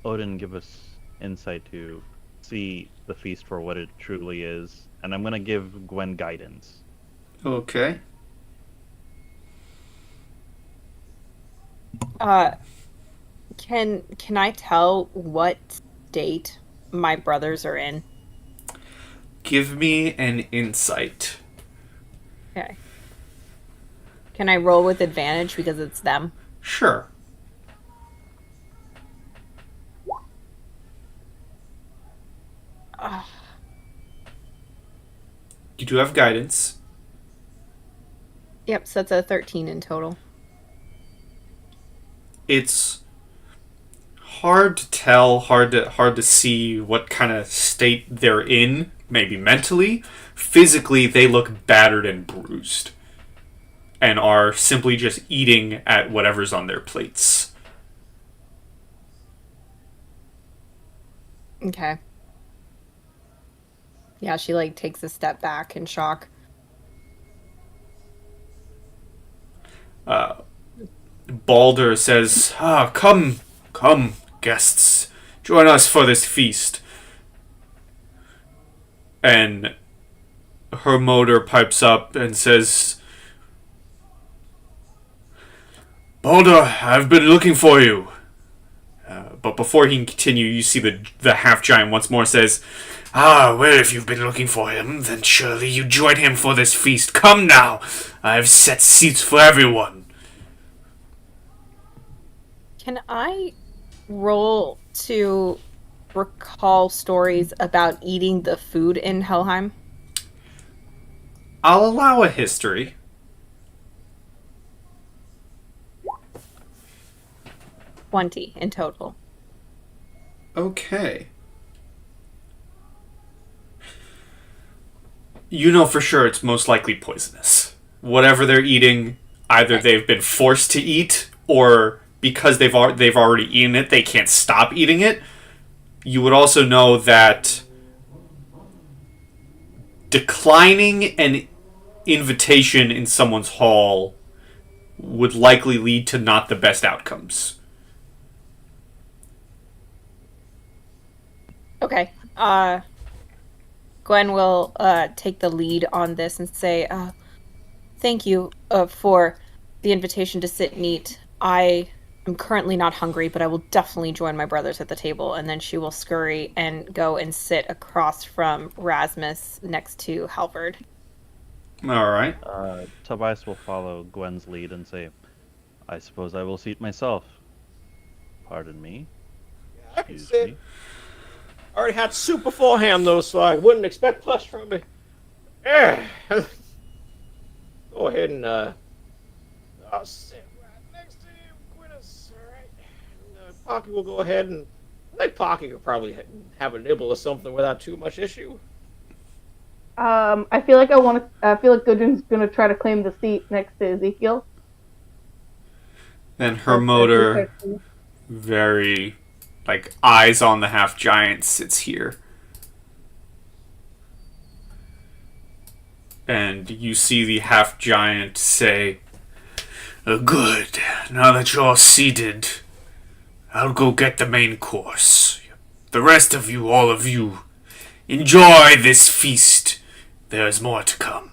S2: Odin, give us insight to see the feast for what it truly is, and I'm gonna give Gwen guidance.
S1: Okay.
S5: Can I tell what state my brothers are in?
S1: Give me an insight.
S5: Okay. Can I roll with advantage because it's them?
S1: Sure. You do have guidance.
S5: Yep, so that's a 13 in total.
S1: It's hard to tell, hard to see what kind of state they're in, maybe mentally. Physically, they look battered and bruised and are simply just eating at whatever's on their plates.
S5: Okay. Yeah, she like takes a step back in shock.
S1: Balder says, come, guests. Join us for this feast. And her motor pipes up and says, Balder, I've been looking for you. But before he can continue, you see the half-giant once more says, well, if you've been looking for him, then surely you join him for this feast. Come now, I've set seats for everyone.
S5: Can I roll to recall stories about eating the food in Helheim?
S1: I'll allow a history.
S5: 20 in total.
S1: Okay. You know for sure it's most likely poisonous. Whatever they're eating, either they've been forced to eat, or because they've already eaten it, they can't stop eating it. You would also know that declining an invitation in someone's hall would likely lead to not the best outcomes.
S5: Okay. Gwen will take the lead on this and say, thank you for the invitation to sit and eat. I am currently not hungry, but I will definitely join my brothers at the table. And then she will scurry and go and sit across from Rasmus next to Halvard.
S1: All right.
S2: Tobias will follow Gwen's lead and say, I suppose I will seat myself. Pardon me.
S4: I can
S2: Excuse
S4: sit.
S2: me.
S4: I already had soup beforehand, though, so I wouldn't expect much from me. Go ahead and, I'll sit right next to you, Gwyneth, alright? And, Pocky will go ahead and, I think Pocky could probably have a nibble or something without too much issue.
S3: I feel like Gudrun's gonna try to claim the seat next to Ezekiel.
S1: Then her motor, very, like, eyes on the half-giant, sits here. And you see the half-giant say, good, now that you're seated, I'll go get the main course. The rest of you, all of you, enjoy this feast. There's more to come.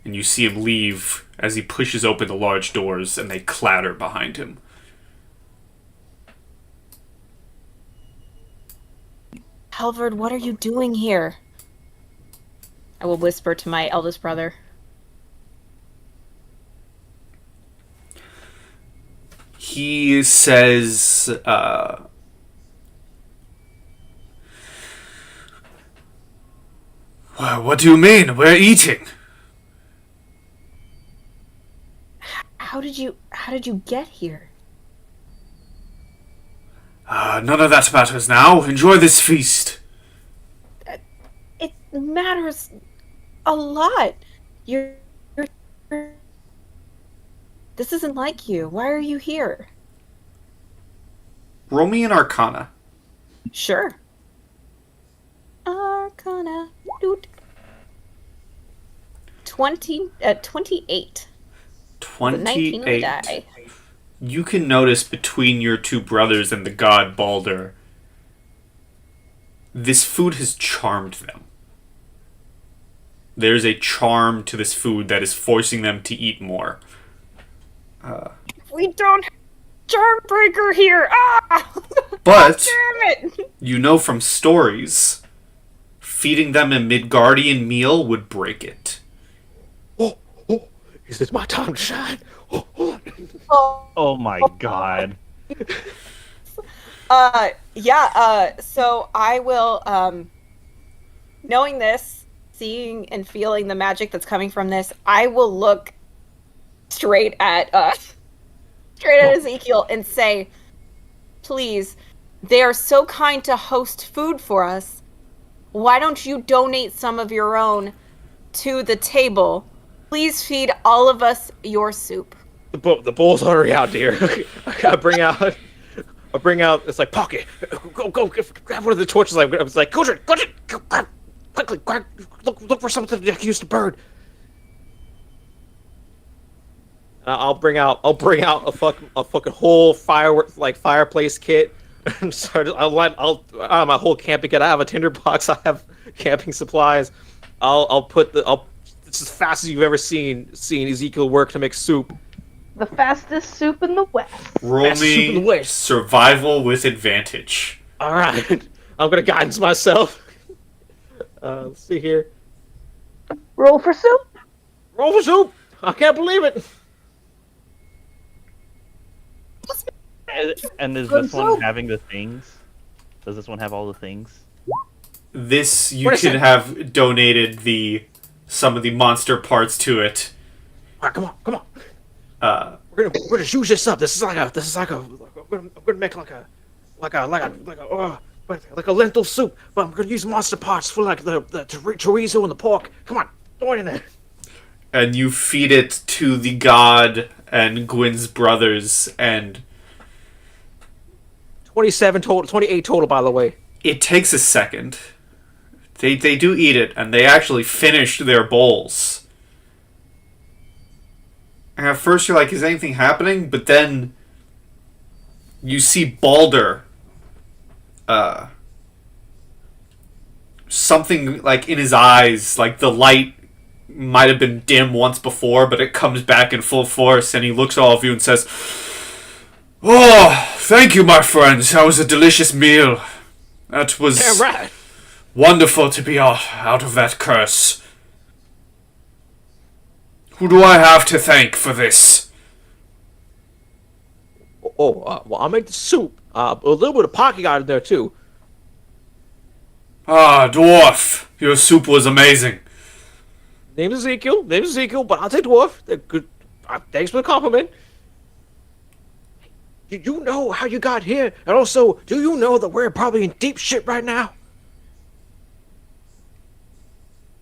S1: And you see him leave as he pushes open the large doors and they clatter behind him.
S5: Halvard, what are you doing here? I will whisper to my eldest brother.
S1: He says, what do you mean? We're eating.
S5: How did you get here?
S1: None of that matters now. Enjoy this feast.
S5: It matters a lot. You're This isn't like you. Why are you here?
S1: Roll me an Arcana.
S5: Sure. Arcana. Doot. 28. 19 on the
S1: 28.
S5: die.
S1: You can notice between your two brothers and the god Balder, this food has charmed them. There's a charm to this food that is forcing them to eat more.
S5: We don't Charmbreaker here! Ah!
S1: But
S5: Damn it!
S1: you know from stories, feeding them a Midgardian meal would break it.
S4: Oh, is this my time to shine?
S2: Oh my god.
S5: So I will, knowing this, seeing and feeling the magic that's coming from this, I will look straight at Ezekiel and say, please, they are so kind to host food for us. Why don't you donate some of your own to the table? Please feed all of us your soup.
S4: The bowl's already out, dear. I bring out. It's like Pocket. Go, grab one of the torches. I was like, Gudrun, grab, quickly, grab, look for something that can use the bird. I'll bring out a fucking whole fireplace kit. I'll my whole camping kit. I have a tinderbox. I have camping supplies. It's as fast as you've ever seen Ezekiel work to make soup.
S3: The fastest soup in the West.
S1: Roll me survival with advantage.
S4: All right, I'm gonna guidance myself. Let's see here.
S3: Roll for soup.
S4: Roll for soup. I can't believe it.
S2: And is this one having the things? Does this one have all the things?
S1: This you can have donated some of the monster parts to it.
S4: All right, come on. We're gonna use this up. This is like a. I'm gonna make like a lentil soup, but I'm gonna use monster parts for like the chorizo and the pork. Come on, throw it in there.
S1: And you feed it to the god and Gwyn's brothers, and
S4: 28 total, by the way.
S1: it takes a second. They do eat it, and they actually finish their bowls. And at first you're like, is anything happening? But then you see Balder, something like in his eyes, like the light might have been dim once before, but it comes back in full force, and he looks at all of you and says, "Oh, thank you, my friends. That was a delicious meal. That was wonderful to be out of that curse. Who do I have to thank for this?"
S4: Well, I'll make the soup. A little bit of pocky got in there too.
S1: "Ah, dwarf, your soup was amazing."
S4: Name's Ezekiel, but I'll take dwarf. They're good. Thanks for the compliment. Do you know how you got here? And also, do you know that we're probably in deep shit right now?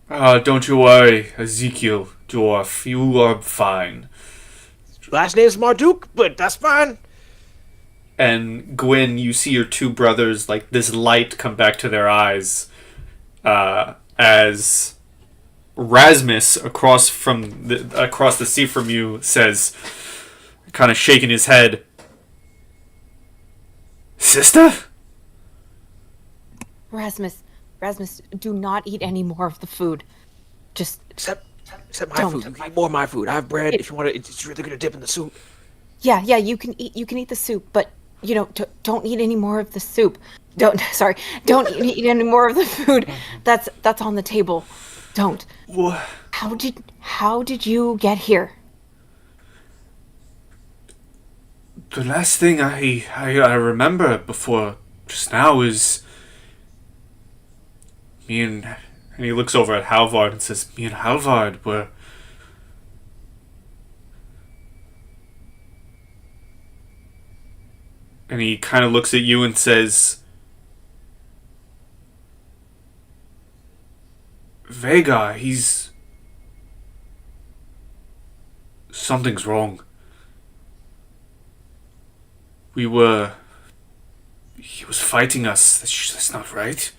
S1: Don't you worry, Ezekiel, dwarf. You are fine.
S4: Last name's Marduk, but that's fine.
S1: And Gwyn, you see your two brothers, like this light come back to their eyes, as Rasmus across the sea from you says, kind of shaking his head, "Sister?"
S5: Rasmus, do not eat any more of the food. Just
S4: Except my food. You can eat more of my food. I have bread if you want to. It's really gonna dip in the soup.
S5: yeah, you can eat the soup, but don't eat any more of the soup. Don't eat any more of the food. That's on the table. Don't.
S1: What?
S5: How did you get here?
S1: The last thing I remember before just now is me and he looks over at Halvard and says, "Me and Halvard were..." And he kind of looks at you and says, "Vega, something's wrong. He was fighting us. That's not right.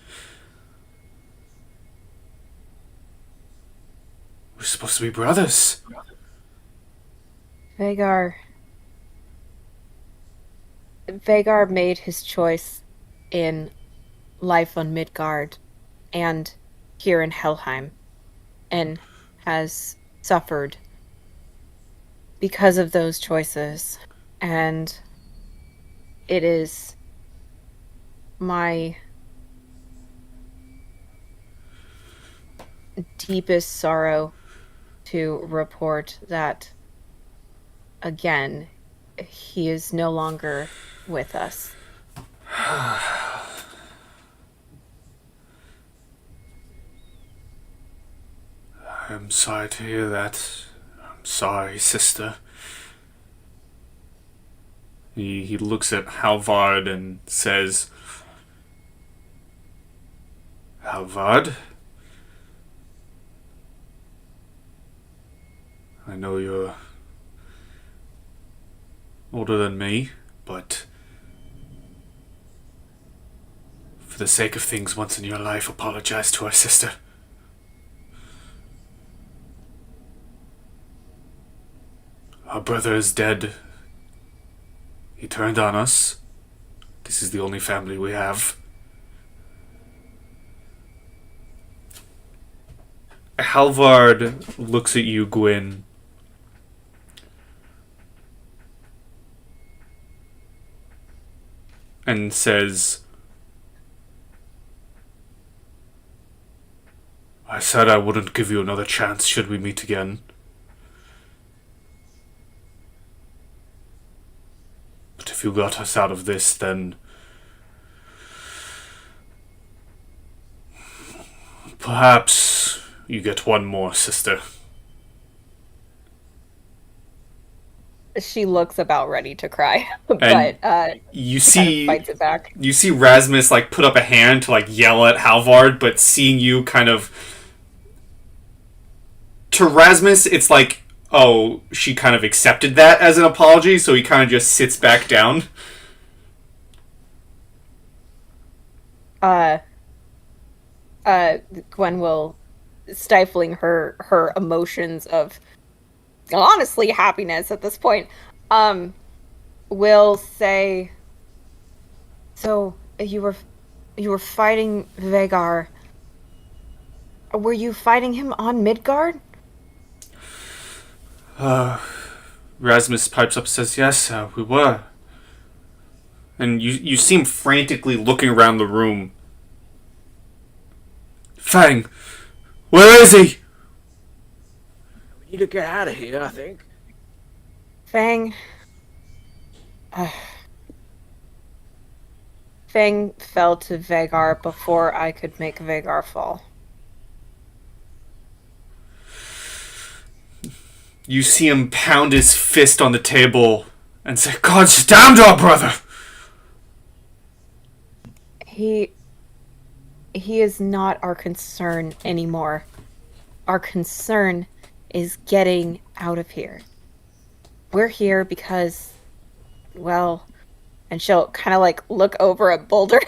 S1: We're supposed to be brothers."
S5: Vagar made his choice in life on Midgard and here in Helheim, and has suffered because of those choices. And it is my deepest sorrow to report that, again, he is no longer with us.
S1: I'm sorry to hear that. I'm sorry, sister. He looks at Halvard and says, Halvard? I know you're older than me, but for the sake of things once in your life, apologize to our sister. Our brother is dead. He turned on us. This is the only family we have. Halvard looks at you, Gwyn. And says, I said I wouldn't give you another chance should we meet again. But if you got us out of this, then perhaps you get one more, sister.
S5: She looks about ready to cry, but
S1: you
S5: kind
S1: see,
S5: of fights it back.
S1: You see Rasmus like put up a hand to like yell at Halvard, but seeing you kind of, to Rasmus, it's like, oh, she kind of accepted that as an apology, so he kind of just sits back down.
S5: Gwen will, stifling her emotions of, honestly, happiness at this point, will say, so you were fighting Vhagar. Were you fighting him on Midgard?
S1: Rasmus pipes up and says, yes, we were. And you see him frantically looking around the room. Fang, where is he?
S4: We need to get out of here, I think.
S5: Fang. Fang fell to Vhagar before I could make Vhagar fall.
S1: You see him pound his fist on the table and say, God's damned our brother!
S5: He is not our concern anymore. Our concern is getting out of here. We're here because, well, and she'll kind of like look over at Boulder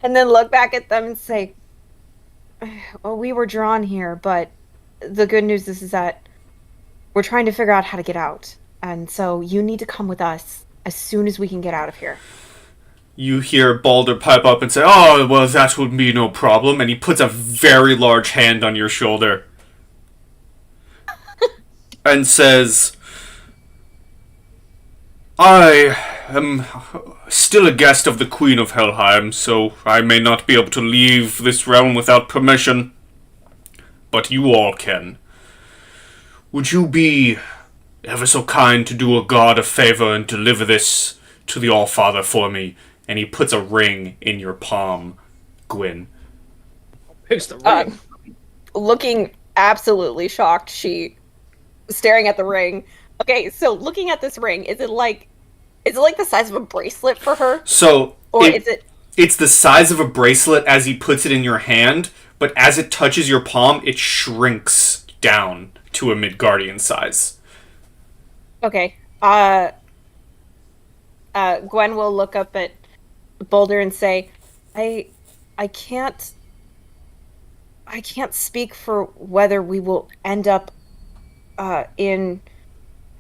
S5: and then look back at them and say, well, we were drawn here, but the good news is that we're trying to figure out how to get out. And so you need to come with us as soon as we can get out of here.
S1: You hear Balder pipe up and say, oh, well, that would be no problem. And he puts a very large hand on your shoulder. And says, I am still a guest of the Queen of Helheim, so I may not be able to leave this realm without permission. But you all can. Would you be ever so kind to do a god a favor and deliver this to the All-Father for me? And he puts a ring in your palm, Gwyn.
S4: Picks the ring.
S5: Looking absolutely shocked, she staring at the ring. Okay, so looking at this ring, is it like the size of a bracelet for her?
S1: So,
S5: or is it?
S1: It's the size of a bracelet as he puts it in your hand, but as it touches your palm, it shrinks down to a Midgardian size.
S5: Okay. Gwen will look up at Boulder and say, I can't speak for whether we will end up in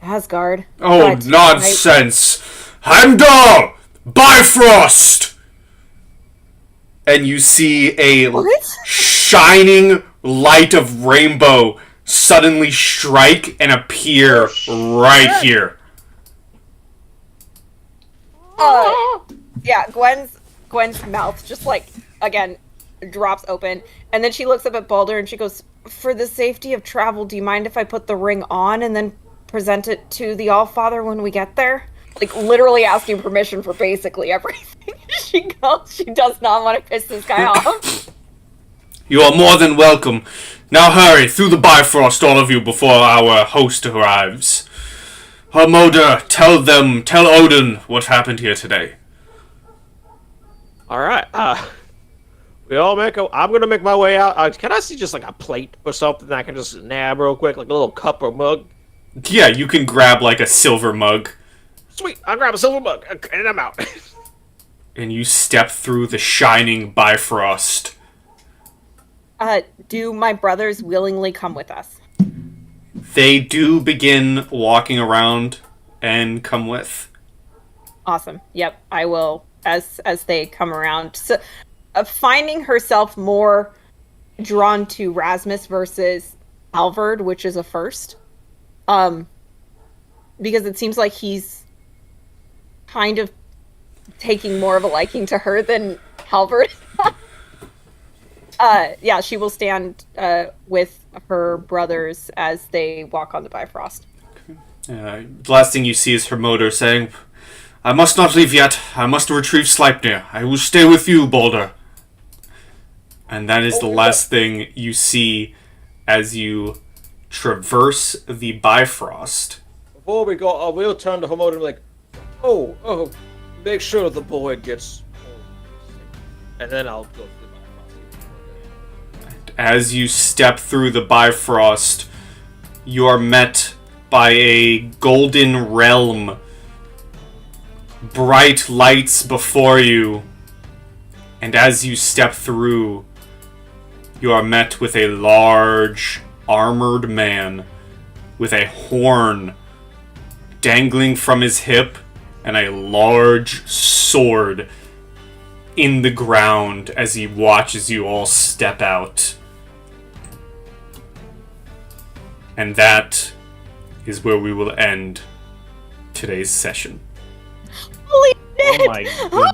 S5: Asgard.
S1: Oh, nonsense! Heimdall! Bifrost! And you see a shining light of rainbow suddenly strike and appear right here.
S5: Yeah, Gwen's mouth just like again drops open, and then she looks up at Balder and she goes, "For the safety of travel, do you mind if I put the ring on and then present it to the Allfather when we get there?" Like literally asking permission for basically everything. She does not want to piss this guy off.
S1: You are more than welcome. Now hurry, through the Bifrost, all of you, before our host arrives. Hermoder, tell Odin what happened here today.
S4: All right. I'm gonna make my way out. Can I see just like a plate or something that I can just nab real quick, like a little cup or mug?
S1: Yeah, you can grab like a silver mug.
S4: Sweet, I'll grab a silver mug and I'm out.
S1: And you step through the shining Bifrost.
S5: Do my brothers willingly come with us?
S1: They do begin walking around and come with.
S5: Awesome. Yep, I will as they come around. So, finding herself more drawn to Rasmus versus Halvard, which is a first. Because it seems like he's kind of taking more of a liking to her than Halvard. Yeah, she will stand with her brothers as they walk on the Bifrost.
S1: The last thing you see is Hermoder saying, "I must not leave yet. I must retrieve Sleipnir. I will stay with you, Balder." And that is the last thing you see as you traverse the Bifrost.
S4: Before we go, I will turn to Hermoder and be like, oh, make sure the boy gets home. And then I'll go through the Bifrost.
S1: As you step through the Bifrost, you are met by a golden realm. Bright lights before you. And as you step through, you are met with a large, armored man with a horn dangling from his hip and a large sword in the ground as he watches you all step out. And that is where we will end today's session.
S5: Holy shit!
S2: Oh my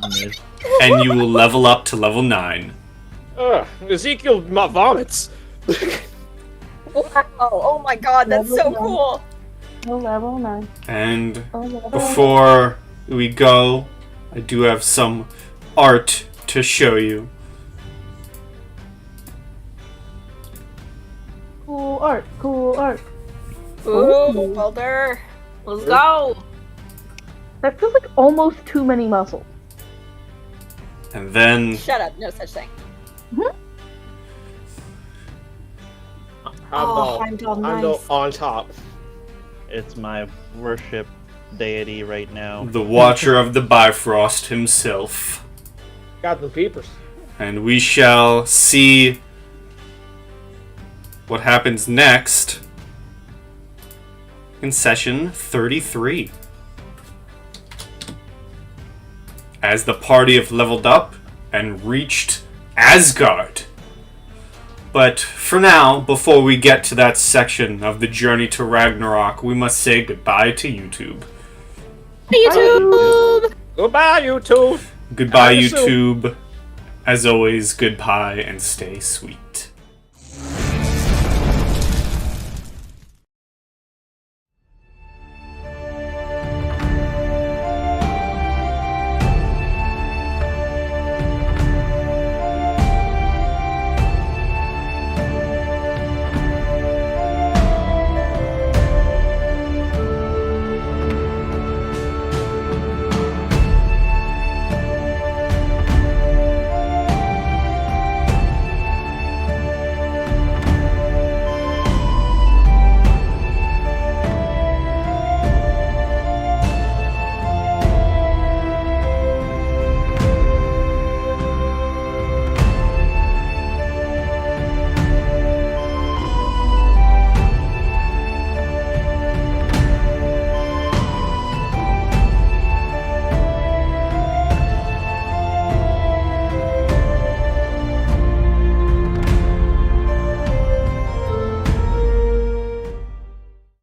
S2: goodness.
S1: And you will level up to level 9.
S4: Ezekiel vomits.
S5: Wow! Oh my god, that's so cool!
S3: Level 9.
S1: And before we go, I do have some art to show you.
S3: Cool art, cool art.
S5: Ooh, Balder! Let's go!
S3: That feels like almost too many muscles.
S1: And then
S5: Shut up, no such thing.
S4: Heimdall
S5: nice.
S4: on top.
S2: It's my worship deity right now.
S1: the Watcher of the Bifrost himself.
S4: Got the peepers.
S1: And we shall see what happens next in session 33. As the party have leveled up and reached Asgard. But for now, before we get to that section of the journey to Ragnarok, we must say goodbye to YouTube.
S5: YouTube!
S4: Goodbye, YouTube.
S1: Goodbye,
S4: Have a soup.
S1: YouTube. As always, goodbye and stay sweet.